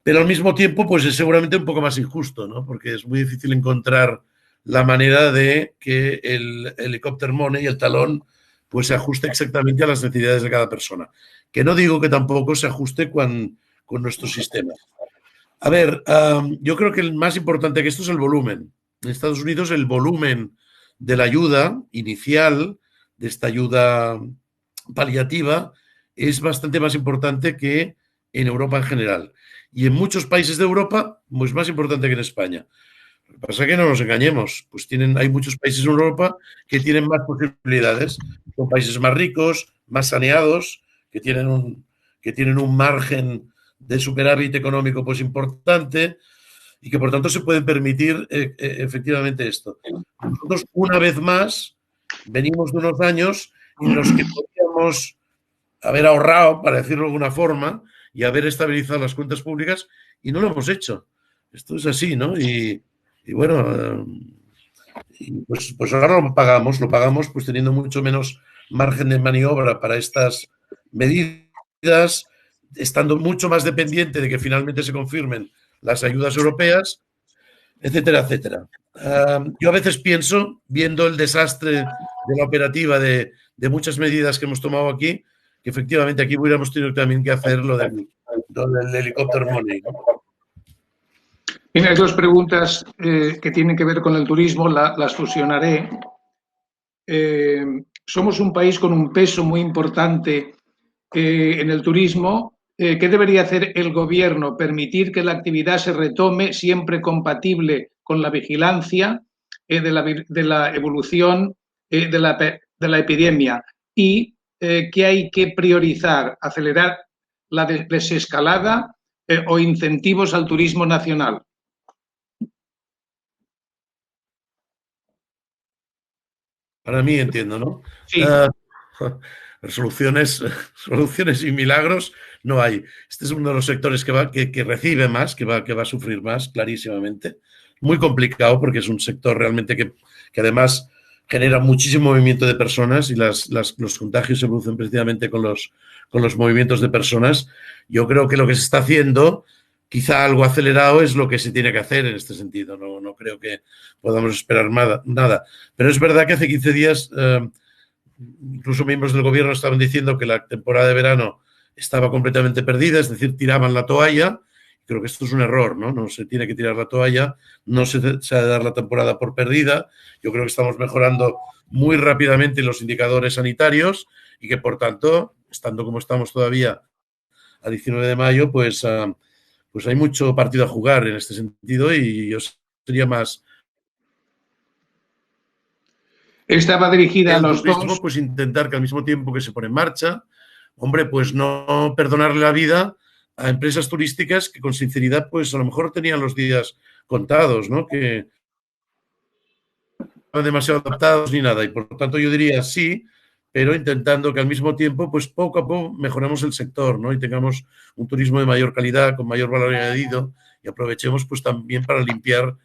C: Pero al mismo tiempo, pues es seguramente un poco más injusto, ¿no? Porque es muy difícil encontrar la manera de que el helicopter money y el talón pues se ajuste exactamente a las necesidades de cada persona. Que no digo que tampoco se ajuste con nuestro sistema. A ver, yo creo que el más importante que esto es el volumen. En Estados Unidos el volumen de la ayuda inicial, de esta ayuda paliativa, es bastante más importante que en Europa en general. y en muchos países de Europa, pues más importante que en España. Lo que pasa es que no nos engañemos, pues hay muchos países en Europa que tienen más posibilidades, son países más ricos, más saneados, que tienen un margen de superávit económico pues importante y que por tanto se pueden permitir efectivamente esto. Nosotros, una vez más, venimos de unos años en los que podríamos haber ahorrado, para decirlo de alguna forma, y haber estabilizado las cuentas públicas, y no lo hemos hecho. Esto es así, ¿no? Y bueno, pues ahora lo pagamos pues teniendo mucho menos margen de maniobra para estas medidas, estando mucho más dependiente de que finalmente se confirmen las ayudas europeas, etcétera, etcétera. Yo a veces pienso, viendo el desastre de la operativa de muchas medidas que hemos tomado aquí, que efectivamente aquí hubiéramos tenido también que hacer lo del helicóptero money, ¿no?
B: Bien, hay dos preguntas que tienen que ver con el turismo, las fusionaré. Somos un país con un peso muy importante en el turismo. ¿Qué debería hacer el gobierno? Permitir que la actividad se retome siempre compatible con la vigilancia de la evolución de la epidemia. ¿Y qué hay que priorizar? ¿Acelerar la desescalada o incentivos al turismo nacional?
C: Para mí, entiendo, ¿no?
B: Sí.
C: Soluciones y milagros no hay. Este es uno de los sectores que recibe más, que va a sufrir más, clarísimamente. Muy complicado porque es un sector realmente que además genera muchísimo movimiento de personas y los contagios se producen precisamente con los movimientos de personas. Yo creo que lo que se está haciendo, quizá algo acelerado, es lo que se tiene que hacer en este sentido. No creo que podamos esperar nada. Pero es verdad que hace 15 días incluso miembros del gobierno estaban diciendo que la temporada de verano estaba completamente perdida, es decir, tiraban la toalla. Creo que esto es un error, ¿no? No se tiene que tirar la toalla, no se ha de dar la temporada por perdida. Yo creo que estamos mejorando muy rápidamente los indicadores sanitarios y que, por tanto, estando como estamos todavía a 19 de mayo, pues hay mucho partido a jugar en este sentido y yo sería más...
B: Estaba dirigida a los
C: turismo,
B: dos.
C: pues intentar que al mismo tiempo que se pone en marcha, hombre, pues no perdonarle la vida a empresas turísticas que con sinceridad, pues a lo mejor tenían los días contados, ¿no? Que no estaban demasiado adaptados ni nada. Y por lo tanto yo diría sí, pero intentando que al mismo tiempo, pues poco a poco mejoremos el sector, ¿no? Y tengamos un turismo de mayor calidad, con mayor valor añadido y aprovechemos pues también para limpiar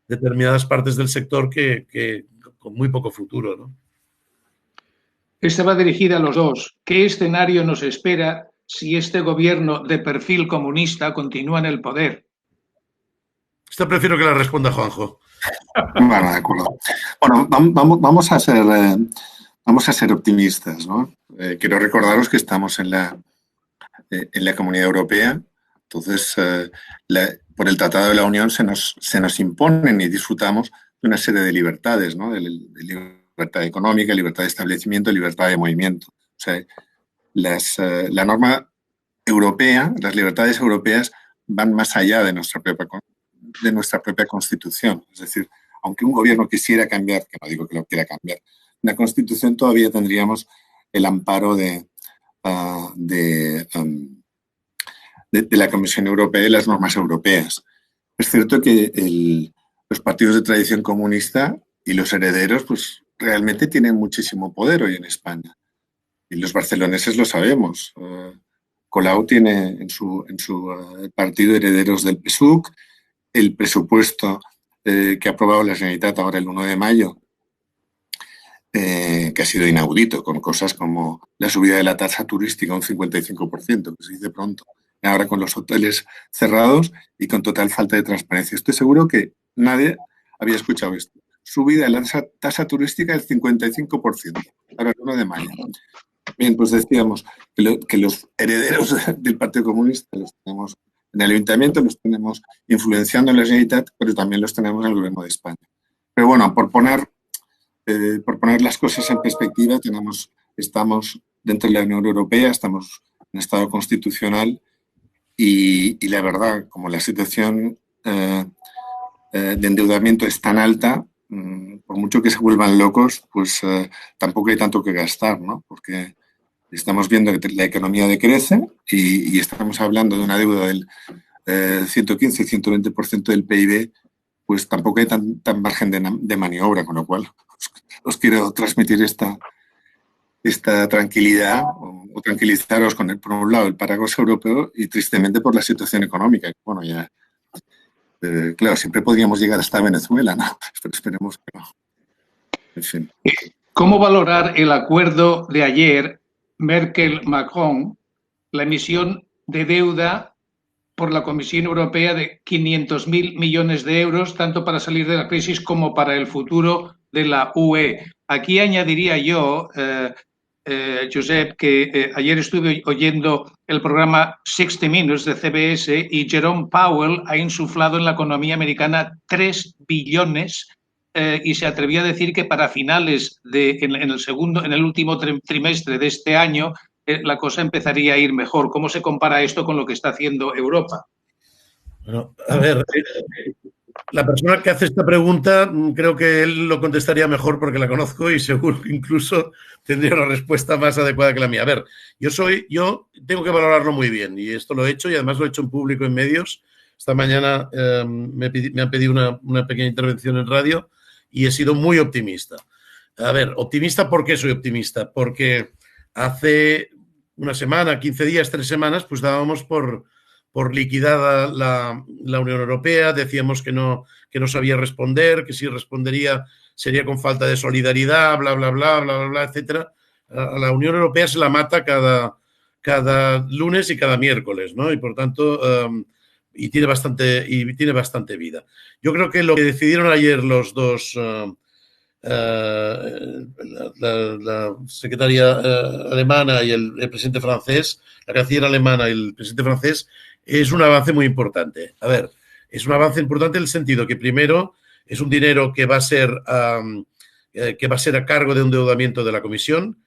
C: determinadas partes del sector que con muy poco futuro, ¿no?
B: Esta va dirigida a los dos. ¿Qué escenario nos espera si este gobierno de perfil comunista continúa en el poder?
C: Esta prefiero que la responda Juanjo.
E: Bueno, de acuerdo. Bueno, vamos a ser optimistas, ¿no? Quiero recordaros que estamos en la Comunidad Europea. Entonces, por el Tratado de la Unión se nos imponen y disfrutamos de una serie de libertades, ¿no? De libertad económica, libertad de establecimiento, libertad de movimiento. O sea, la norma europea, las libertades europeas van más allá de nuestra propia Constitución. Es decir, aunque un gobierno quisiera cambiar, que no digo que lo quiera cambiar, la Constitución todavía tendríamos el amparo de la Comisión Europea y las normas europeas. Es cierto que los partidos de tradición comunista y los herederos, pues realmente tienen muchísimo poder hoy en España. Y los barceloneses lo sabemos. Colau tiene en su partido herederos del PSUC. El presupuesto que ha aprobado la Generalitat ahora el 1 de mayo, que ha sido inaudito, con cosas como la subida de la tasa turística un 55%, que se dice pronto, ahora con los hoteles cerrados y con total falta de transparencia. Estoy seguro que nadie había escuchado esto. Subida de la tasa turística del 55%, ahora el 1 de mayo. Bien, pues decíamos que los herederos del Partido Comunista los tenemos en el Ayuntamiento, los tenemos influenciando en la Generalitat, pero también los tenemos en el Gobierno de España. Pero bueno, por poner las cosas en perspectiva, estamos dentro de la Unión Europea, estamos en estado constitucional y la verdad, como la situación de endeudamiento es tan alta, por mucho que se vuelvan locos, pues tampoco hay tanto que gastar, ¿no? Porque estamos viendo que la economía decrece y estamos hablando de una deuda del 115-120% del PIB, pues tampoco hay tan margen de maniobra, con lo cual os quiero transmitir esta tranquilidad o tranquilizaros con, por un lado, el paraguas europeo y tristemente por la situación económica. Bueno, ya, claro, siempre podríamos llegar hasta Venezuela, ¿no? Pero esperemos que no. En fin.
B: ¿Cómo valorar el acuerdo de ayer, Merkel-Macron, la emisión de deuda por la Comisión Europea de 500.000 millones de euros, tanto para salir de la crisis como para el futuro de la UE? Aquí añadiría yo, Josep, que ayer estuve oyendo el programa 60 Minutes de CBS y Jerome Powell ha insuflado en la economía americana 3 billones y se atrevía a decir que para finales en el último trimestre de este año la cosa empezaría a ir mejor. ¿Cómo se compara esto con lo que está haciendo Europa?
C: Bueno, a ver, la persona que hace esta pregunta creo que él lo contestaría mejor porque la conozco y seguro que incluso tendría una respuesta más adecuada que la mía. A ver, yo tengo que valorarlo muy bien y esto lo he hecho y además lo he hecho en público, en medios. Esta mañana me han pedido una pequeña intervención en radio y he sido muy optimista. A ver, optimista, ¿por qué soy optimista? Porque hace una semana, 15 días, 3 semanas, pues dábamos por liquidada la Unión Europea, decíamos que no sabía responder, que si respondería sería con falta de solidaridad, bla, bla, bla, bla, bla, bla, etcétera. A la Unión Europea se la mata cada lunes y cada miércoles, ¿no? Y por tanto, y tiene bastante vida. Yo creo que lo que decidieron ayer los dos, la secretaria alemana y el presidente francés, la canciller alemana y el presidente francés, es un avance muy importante. A ver, es un avance importante en el sentido que primero es un dinero que va a ser a cargo de un endeudamiento de la Comisión,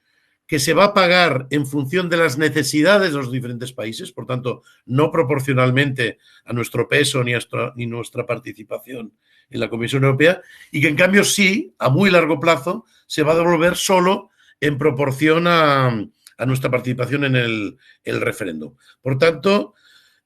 C: que se va a pagar en función de las necesidades de los diferentes países, por tanto, no proporcionalmente a nuestro peso ni nuestra participación en la Comisión Europea, y que en cambio sí, a muy largo plazo, se va a devolver solo en proporción a nuestra participación en el referéndum. Por tanto,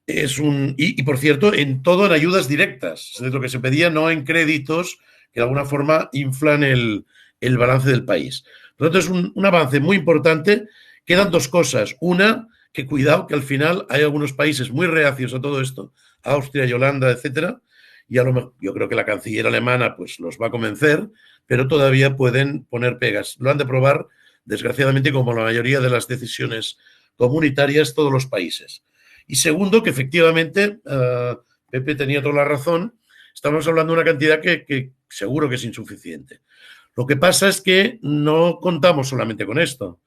C: y por cierto, en todo en ayudas directas, es lo que se pedía, no en créditos que de alguna forma inflan el balance del país. Por lo tanto, es un avance muy importante. Quedan dos cosas. Una, que cuidado, que al final hay algunos países muy reacios a todo esto, Austria y Holanda, etcétera, y a lo mejor yo creo que la canciller alemana pues los va a convencer, pero todavía pueden poner pegas. Lo han de probar, desgraciadamente, como la mayoría de las decisiones comunitarias, todos los países. Y segundo, que efectivamente, Pepe tenía toda la razón, estamos hablando de una cantidad que seguro que es insuficiente. Lo que pasa es que no contamos solamente con esto,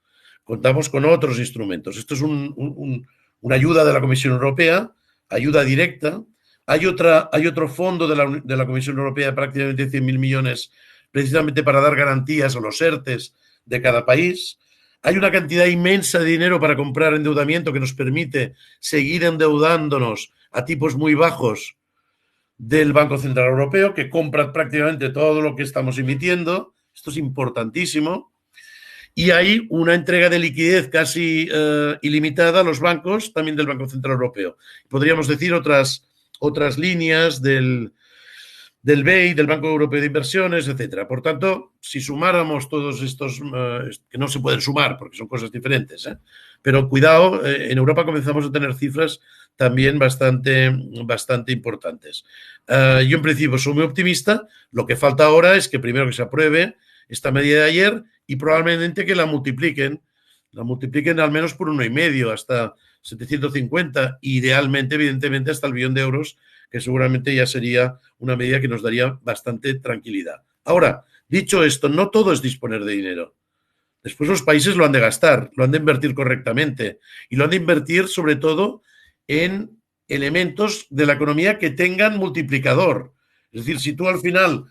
C: contamos con otros instrumentos. Esto es una ayuda de la Comisión Europea, ayuda directa. Hay otro fondo de la Comisión Europea de prácticamente 100.000 millones precisamente para dar garantías a los ERTEs de cada país. Hay una cantidad inmensa de dinero para comprar endeudamiento que nos permite seguir endeudándonos a tipos muy bajos del Banco Central Europeo, que compra prácticamente todo lo que estamos emitiendo. Esto es importantísimo. Y hay una entrega de liquidez casi ilimitada a los bancos, también del Banco Central Europeo. Podríamos decir otras líneas del BEI, del Banco Europeo de Inversiones, etcétera. Por tanto, si sumáramos todos estos, que no se pueden sumar porque son cosas diferentes, pero cuidado, en Europa comenzamos a tener cifras también bastante importantes. Yo en principio soy muy optimista. Lo que falta ahora es que primero que se apruebe esta medida de ayer y probablemente que la multipliquen al menos por 1,5 hasta 750, idealmente, evidentemente, hasta el billón de euros, que seguramente ya sería una medida que nos daría bastante tranquilidad. Ahora, dicho esto, no todo es disponer de dinero. Después los países lo han de gastar, lo han de invertir correctamente y lo han de invertir sobre todo en elementos de la economía que tengan multiplicador. Es decir, si tú al final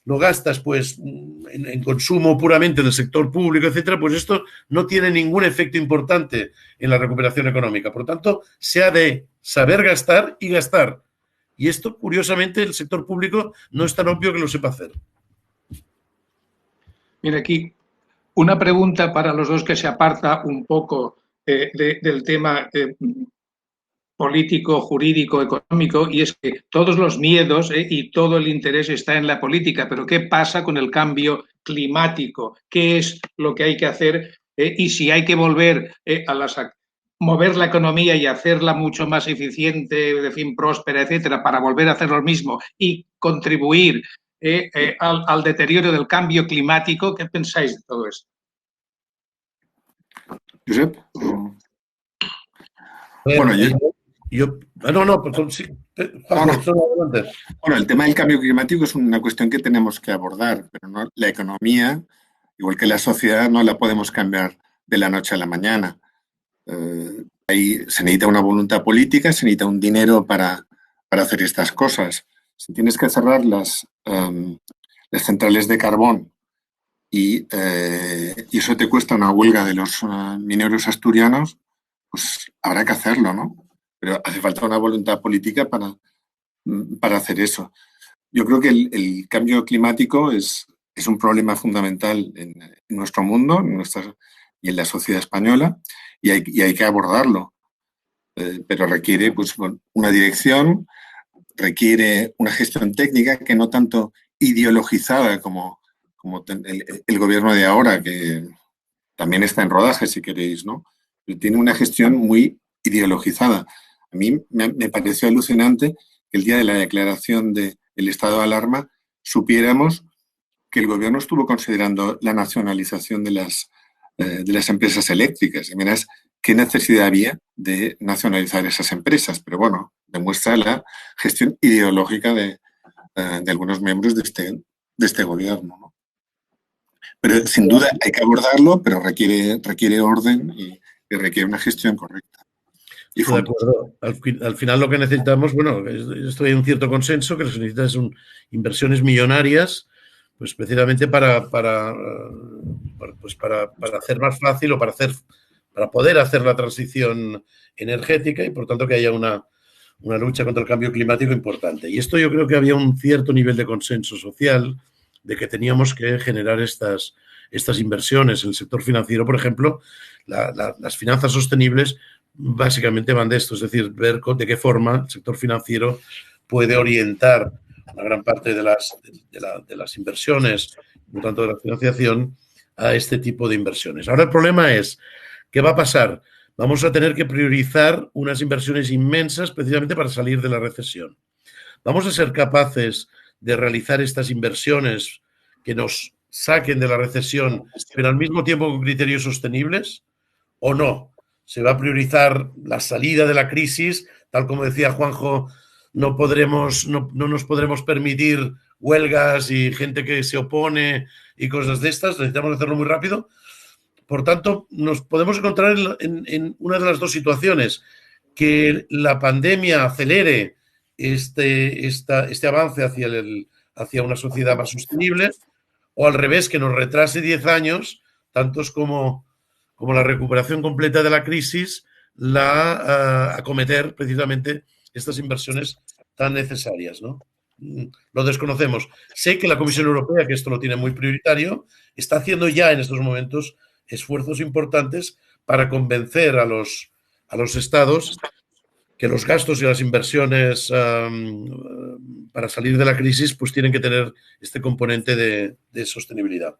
C: lo gastas pues en consumo puramente del sector público, etcétera, pues esto no tiene ningún efecto importante en la recuperación económica. Por tanto, se ha de saber gastar y gastar. Y esto, curiosamente, el sector público no es tan obvio que lo sepa hacer.
B: Mira, aquí una pregunta para los dos que se aparta un poco del tema político, jurídico, económico, y es que todos los miedos y todo el interés está en la política, pero ¿qué pasa con el cambio climático? ¿Qué es lo que hay que hacer? Y si hay que volver mover la economía y hacerla mucho más eficiente, de fin, próspera, etcétera, para volver a hacer lo mismo y contribuir al deterioro del cambio climático, ¿qué pensáis de todo esto?
E: Josep.
C: Bueno, sí. Adelante.
E: Bueno, el tema del cambio climático es una cuestión que tenemos que abordar, pero no, la economía, igual que la sociedad, no la podemos cambiar de la noche a la mañana. Ahí se necesita una voluntad política, se necesita un dinero para hacer estas cosas. Si tienes que cerrar las centrales de carbón y eso te cuesta una huelga de los mineros asturianos, pues habrá que hacerlo, ¿no? Pero hace falta una voluntad política para hacer eso. Yo creo que el cambio climático es un problema fundamental en nuestro mundo y en la sociedad española, y hay que abordarlo. Pero requiere pues, una dirección, requiere una gestión técnica que no tanto ideologizada como el gobierno de ahora, que también está en rodaje, si queréis, ¿no? Pero tiene una gestión muy ideologizada. A mí me pareció alucinante que el día de la declaración del estado de alarma supiéramos que el gobierno estuvo considerando la nacionalización de las empresas eléctricas. Y miras qué necesidad había de nacionalizar esas empresas. Pero bueno, demuestra la gestión ideológica de algunos miembros de este gobierno, ¿no? Pero sin duda hay que abordarlo, pero requiere orden y requiere una gestión correcta.
C: Estoy de acuerdo. Al final lo que necesitamos, bueno, esto hay un cierto consenso, que lo que se necesita son inversiones millonarias, pues precisamente para hacer más fácil o para poder hacer la transición energética y por tanto que haya una lucha contra el cambio climático importante. Y esto yo creo que había un cierto nivel de consenso social de que teníamos que generar estas inversiones. En el sector financiero, por ejemplo, las finanzas sostenibles básicamente van de esto, es decir, ver de qué forma el sector financiero puede orientar una gran parte de las inversiones, por tanto de la financiación, a este tipo de inversiones. Ahora el problema es, ¿qué va a pasar? Vamos a tener que priorizar unas inversiones inmensas precisamente para salir de la recesión. ¿Vamos a ser capaces de realizar estas inversiones que nos saquen de la recesión, pero al mismo tiempo con criterios sostenibles? ¿O no? ¿Se va a priorizar la salida de la crisis? Tal como decía Juanjo, no nos podremos permitir huelgas y gente que se opone y cosas de estas. Necesitamos hacerlo muy rápido. Por tanto, nos podemos encontrar en una de las dos situaciones: que la pandemia acelere este avance hacia una sociedad más sostenible, o al revés, que nos retrase 10 años, tantos como la recuperación completa de la crisis, acometer precisamente estas inversiones tan necesarias, ¿no? Lo desconocemos. Sé que la Comisión Europea, que esto lo tiene muy prioritario, está haciendo ya en estos momentos esfuerzos importantes para convencer a los estados que los gastos y las inversiones para salir de la crisis pues tienen que tener este componente de sostenibilidad.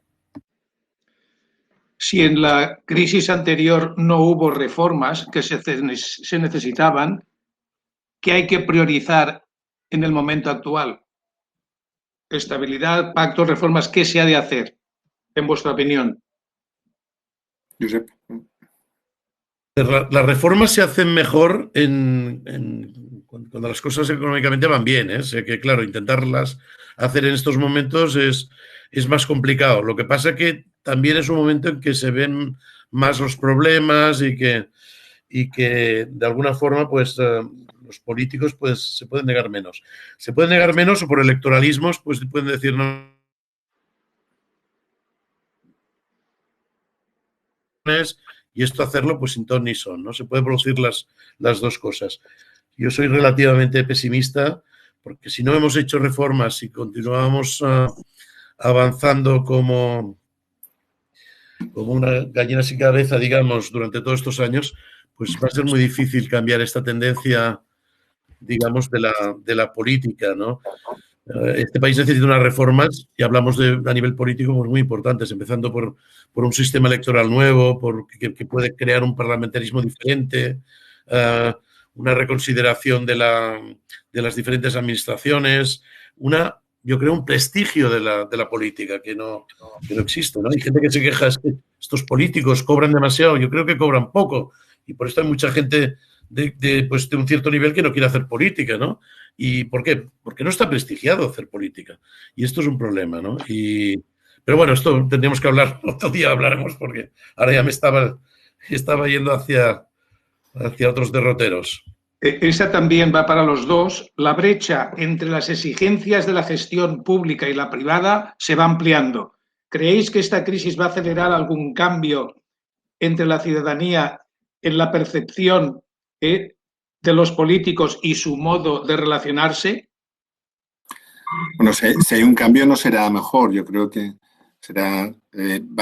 B: Si en la crisis anterior no hubo reformas que se necesitaban, ¿qué hay que priorizar en el momento actual? Estabilidad, pactos, reformas, ¿qué se ha de hacer, en vuestra opinión?
E: Josep.
C: Las reformas se hacen mejor cuando las cosas económicamente van bien, ¿eh? Sé que, claro, intentarlas hacer en estos momentos es más complicado. Lo que pasa es que también es un momento en que se ven más los problemas y que de alguna forma pues los políticos pues se pueden negar menos. Se pueden negar menos o por electoralismos pues pueden decir no. Y esto hacerlo pues sin ton ni son, ¿no? Se pueden producir las dos cosas. yo soy relativamente pesimista, porque si no hemos hecho reformas y continuamos avanzando como una gallina sin cabeza, digamos, durante todos estos años, pues va a ser muy difícil cambiar esta tendencia, digamos, de la política, ¿no? Este país necesita unas reformas, y hablamos a nivel político, pues muy importantes, empezando por un sistema electoral nuevo, que puede crear un parlamentarismo diferente, una reconsideración de las diferentes administraciones, yo creo, un prestigio de la política que no existe, ¿no? Hay gente que se queja, es que estos políticos cobran demasiado, yo creo que cobran poco, y por esto hay mucha gente de un cierto nivel que no quiere hacer política, ¿no? ¿Y por qué? Porque no está prestigiado hacer política. Y esto es un problema, ¿no? Pero bueno, esto tendríamos que hablar, otro día hablaremos, porque ahora ya me estaba yendo hacia otros derroteros.
B: Esa también va para los dos. La brecha entre las exigencias de la gestión pública y la privada se va ampliando. ¿Creéis que esta crisis va a acelerar algún cambio entre la ciudadanía en la percepción de los políticos y su modo de relacionarse?
E: Bueno, si hay un cambio no será mejor. Yo creo que va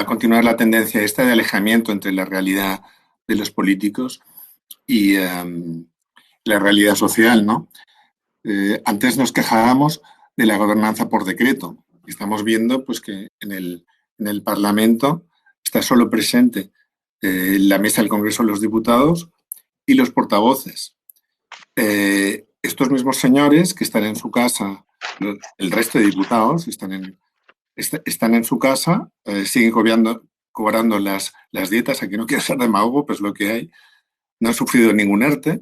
E: a continuar la tendencia esta de alejamiento entre la realidad de los políticos y la realidad social, ¿no? Antes nos quejábamos de la gobernanza por decreto. Estamos viendo pues, que en el Parlamento está solo presente la mesa del Congreso de los Diputados y los portavoces. Estos mismos señores que están en su casa, el resto de diputados están en su casa, siguen cobrando las dietas. Aquí no quiero ser demagogo, pues lo que hay. No han sufrido ningún ERTE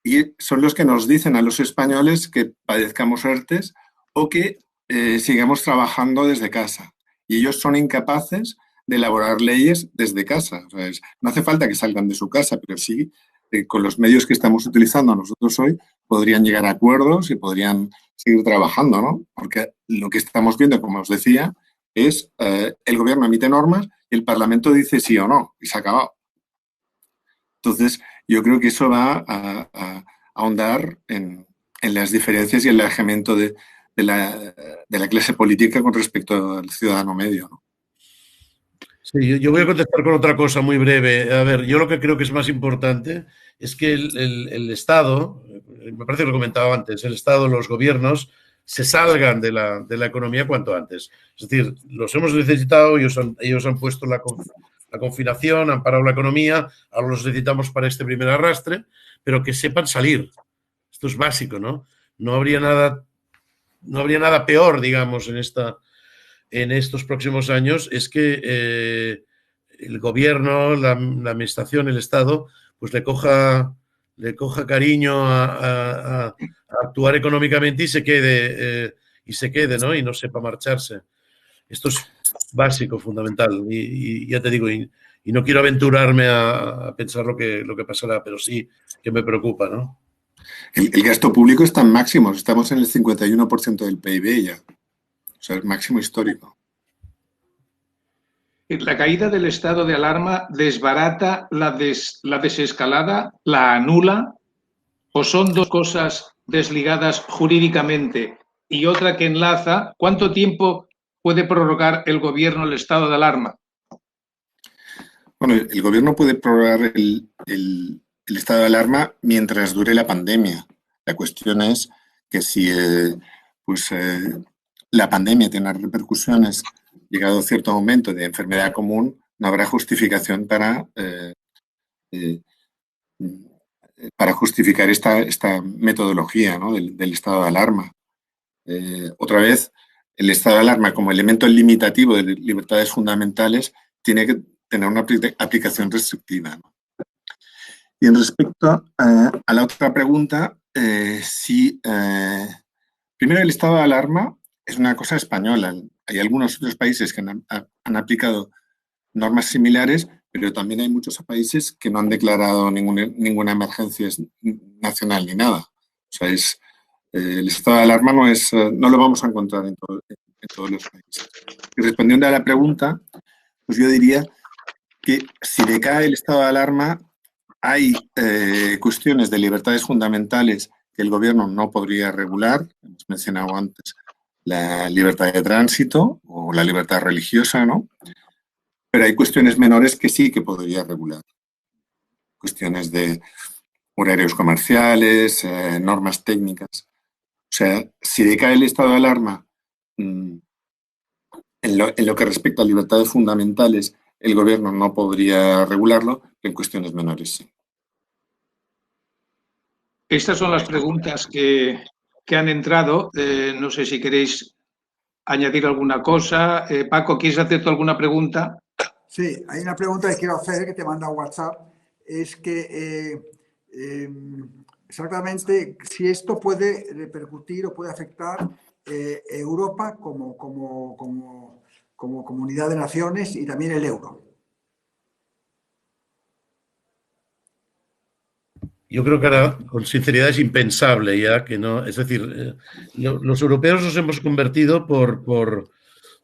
E: y son los que nos dicen a los españoles que padezcamos ERTEs o que sigamos trabajando desde casa. Y ellos son incapaces de elaborar leyes desde casa. O sea, no hace falta que salgan de su casa, pero sí, con los medios que estamos utilizando nosotros hoy, podrían llegar a acuerdos y podrían seguir trabajando, ¿no? Porque lo que estamos viendo, como os decía, es el gobierno emite normas y el Parlamento dice sí o no, y se ha acabado. Entonces, yo creo que eso va a ahondar en las diferencias y el alejamiento de la clase política con respecto al ciudadano medio, ¿no?
C: Sí, yo voy a contestar con otra cosa muy breve. A ver, yo lo que creo que es más importante es que el Estado, me parece que lo comentaba antes, el Estado, los gobiernos, se salgan de la economía cuanto antes. Es decir, los hemos necesitado, ellos han puesto la confinación, han parado la economía, ahora los necesitamos para este primer arrastre, pero que sepan salir. Esto es básico, ¿no? No habría nada peor, digamos, en estos próximos años, es que el gobierno, la administración, el Estado, pues le coja cariño a actuar económicamente y se quede, ¿no? Y no sepa marcharse. Esto es básico, fundamental. Y ya te digo, y no quiero aventurarme a pensar lo que pasará, pero sí que me preocupa, ¿no?
E: El gasto público está en máximos. Estamos en el 51% del PIB ya. O sea, el máximo histórico.
B: La caída del estado de alarma desbarata la desescalada, la anula, o son dos cosas desligadas jurídicamente y otra que enlaza. ¿Cuánto tiempo puede prorrogar el gobierno el estado de alarma?
E: Bueno, el gobierno puede prorrogar el estado de alarma mientras dure la pandemia. La cuestión es que si la pandemia tiene unas repercusiones, llegado a cierto momento de enfermedad común, no habrá justificación para justificar esta metodología, ¿no? del estado de alarma. Otra vez, el estado de alarma como elemento limitativo de libertades fundamentales tiene que tener una aplicación restrictiva, ¿no? Y en respecto a la otra pregunta, primero el estado de alarma es una cosa española. Hay algunos otros países que han aplicado normas similares, pero también hay muchos países que no han declarado ninguna emergencia nacional ni nada. O sea, el estado de alarma no lo vamos a encontrar en todos los países. Y respondiendo a la pregunta, pues yo diría que si decae el estado de alarma, hay cuestiones de libertades fundamentales que el gobierno no podría regular. Hemos mencionado antes la libertad de tránsito o la libertad religiosa, ¿no? Pero hay cuestiones menores que sí que podría regular. Cuestiones de horarios comerciales, normas técnicas. O sea, si decae el estado de alarma en lo que respecta a libertades fundamentales, el gobierno no podría regularlo, pero en cuestiones menores sí.
B: Estas son las preguntas que han entrado. No sé si queréis añadir alguna cosa. Paco, ¿quieres hacer tú alguna pregunta?
A: Sí, hay una pregunta que quiero hacer que te manda WhatsApp. Es que exactamente si esto puede repercutir o puede afectar Europa como comunidad de naciones y también el euro.
C: Yo creo que ahora, con sinceridad, es impensable ya que no. Es decir, los europeos nos hemos convertido por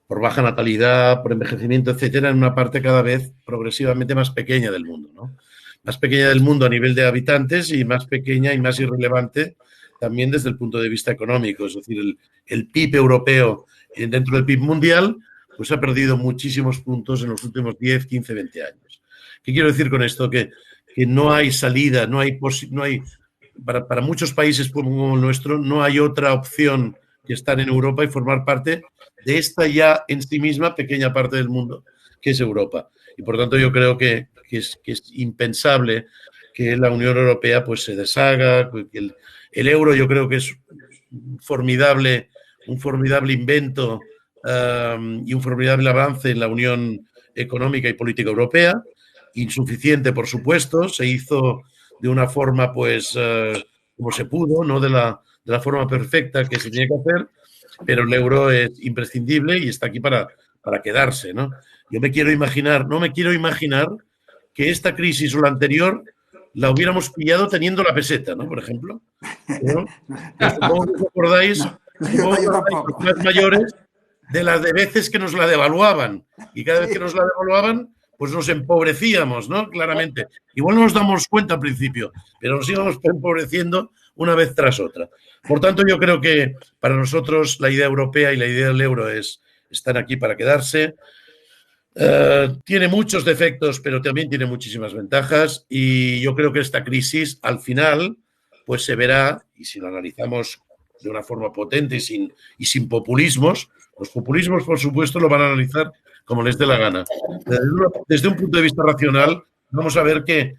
C: baja natalidad, por envejecimiento, etcétera, en una parte cada vez progresivamente más pequeña del mundo, ¿no? Más pequeña del mundo a nivel de habitantes y más pequeña y más irrelevante también desde el punto de vista económico. Es decir, el PIB europeo dentro del PIB mundial pues ha perdido muchísimos puntos en los últimos 10, 15, 20 años. ¿Qué quiero decir con esto? Que no hay salida, no hay para muchos países como el nuestro, no hay otra opción que estar en Europa y formar parte de esta ya en sí misma pequeña parte del mundo que es Europa. Y por tanto yo creo que es impensable que la Unión Europea pues se deshaga. El euro yo creo que es un formidable invento y un formidable avance en la Unión Económica y Política Europea. Insuficiente, por supuesto, se hizo de una forma pues como se pudo, no de la forma perfecta que se tenía que hacer, pero el euro es imprescindible y está aquí para quedarse, ¿no? No me quiero imaginar que esta crisis o la anterior la hubiéramos pillado teniendo la peseta, ¿no? Por ejemplo. ¿No? Supongo que os acordáis, los más mayores, de las de veces que nos la devaluaban. Y cada vez que nos la devaluaban, pues nos empobrecíamos, ¿no? Claramente. Igual no nos damos cuenta al principio, pero nos íbamos empobreciendo una vez tras otra. Por tanto, yo creo que para nosotros la idea europea y la idea del euro están aquí para quedarse. Tiene muchos defectos, pero también tiene muchísimas ventajas. Y yo creo que esta crisis, al final, pues se verá, y si lo analizamos de una forma potente y sin populismos, los populismos, por supuesto, lo van a analizar como les dé la gana. Desde un punto de vista racional, vamos a ver que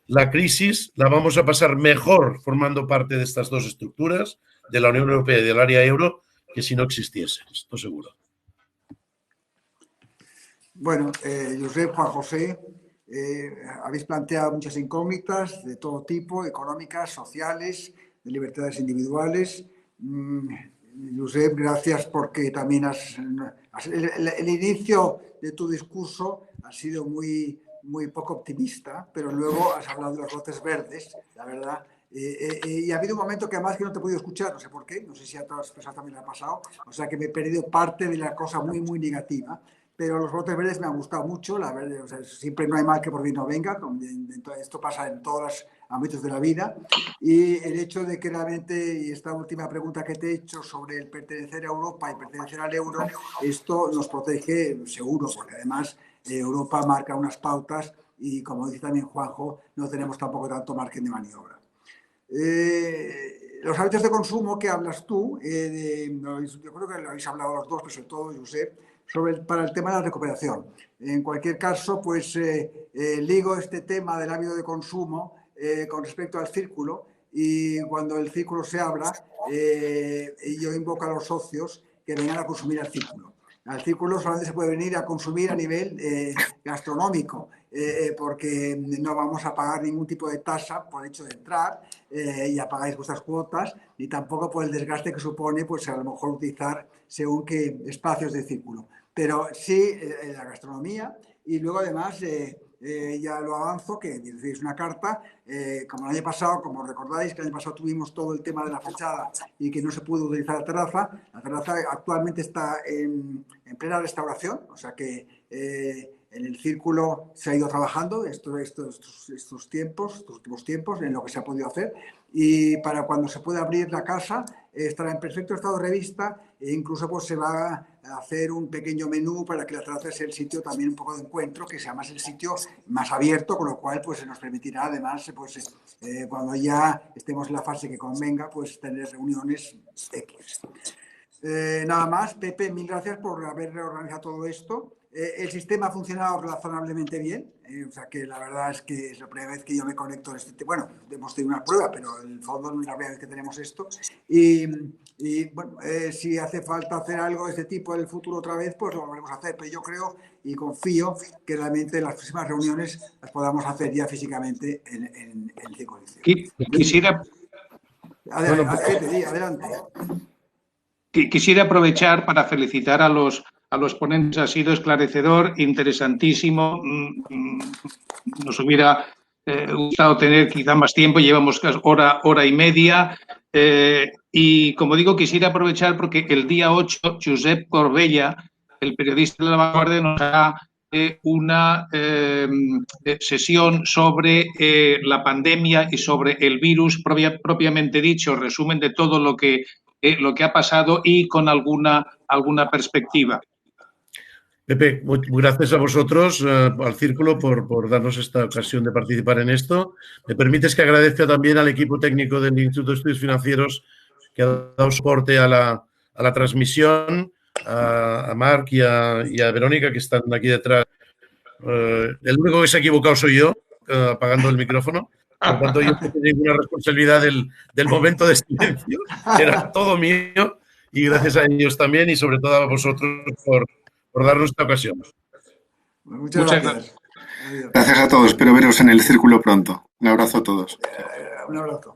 C: la crisis la vamos a pasar mejor formando parte de estas dos estructuras, de la Unión Europea y del área euro, que si no existiese, esto seguro.
A: Bueno, Josep, Juan José, habéis planteado muchas incógnitas de todo tipo, económicas, sociales, de libertades individuales. Josep, gracias porque también el inicio de tu discurso ha sido muy poco optimista, pero luego has hablado de los brotes verdes, la verdad. Y ha habido un momento que además que no te he podido escuchar, no sé por qué, no sé si a todas las personas también le ha pasado, o sea que me he perdido parte de la cosa muy negativa. Pero los brotes verdes me han gustado mucho, la verdad, o sea, siempre no hay mal que por bien no venga, esto pasa en todos los ámbitos de la vida, y el hecho de que realmente, y esta última pregunta que te he hecho sobre el pertenecer a Europa y pertenecer al euro, esto nos protege seguro, porque además Europa marca unas pautas y, como dice también Juanjo, no tenemos tampoco tanto margen de maniobra. Los hábitos de consumo que hablas tú, yo creo que lo habéis hablado los dos, pero sobre todo Josep, para el tema de la recuperación. En cualquier caso, pues ligo este tema del hábito de consumo con respecto al círculo, y cuando el círculo se abra, yo invoco a los socios que vengan a consumir al círculo. Al círculo solamente se puede venir a consumir a nivel gastronómico, porque no vamos a pagar ningún tipo de tasa por el hecho de entrar, ya pagáis vuestras cuotas, ni tampoco por el desgaste que supone, pues a lo mejor utilizar según qué espacios de círculo. Pero sí la gastronomía, y luego además ya lo avanzo, que es una carta, como el año pasado, como recordáis que el año pasado tuvimos todo el tema de la fachada y que no se pudo utilizar la terraza actualmente está en plena restauración, o sea que En el círculo se ha ido trabajando estos últimos tiempos en lo que se ha podido hacer, y para cuando se pueda abrir la casa estará en perfecto estado de revista, e incluso pues se va a hacer un pequeño menú para que la terraza sea el sitio también un poco de encuentro, que sea más el sitio más abierto, con lo cual pues se nos permitirá además pues cuando ya estemos en la fase que convenga pues tener reuniones X. Nada más, Pepe, mil gracias por haber organizado todo esto. El sistema ha funcionado razonablemente bien, o sea que la verdad es que es la primera vez que yo me conecto en este. Bueno, hemos tenido una prueba, pero en el fondo no es la primera vez que tenemos esto. Y bueno, si hace falta hacer algo de este tipo en el futuro otra vez, pues lo volveremos a hacer. Pero yo creo y confío que realmente las próximas reuniones las podamos hacer ya físicamente en el Círculo.
B: Quisiera...
A: Adelante.
B: Quisiera aprovechar para felicitar a los ponentes. Ha sido esclarecedor, interesantísimo. Nos hubiera gustado tener quizá más tiempo, llevamos hora y media. Y como digo, quisiera aprovechar porque el día 8, Josep Corbella, el periodista de La Vanguardia, nos hará una sesión sobre la pandemia y sobre el virus propiamente dicho, resumen de todo lo que ha pasado y con alguna perspectiva.
C: Pepe, gracias a vosotros, al Círculo, por darnos esta ocasión de participar en esto. Me permites que agradezca también al equipo técnico del Instituto de Estudios Financieros que ha dado soporte a la transmisión, a Marc y a Verónica, que están aquí detrás. El único que se ha equivocado soy yo, apagando el micrófono. Por tanto, yo no tengo ninguna responsabilidad del momento de silencio. Era todo mío y gracias a ellos también y sobre todo a vosotros por darnos esta ocasión.
A: Muchas gracias.
E: Gracias a todos. Espero veros en el Círculo pronto. Un abrazo a todos.
A: Un abrazo.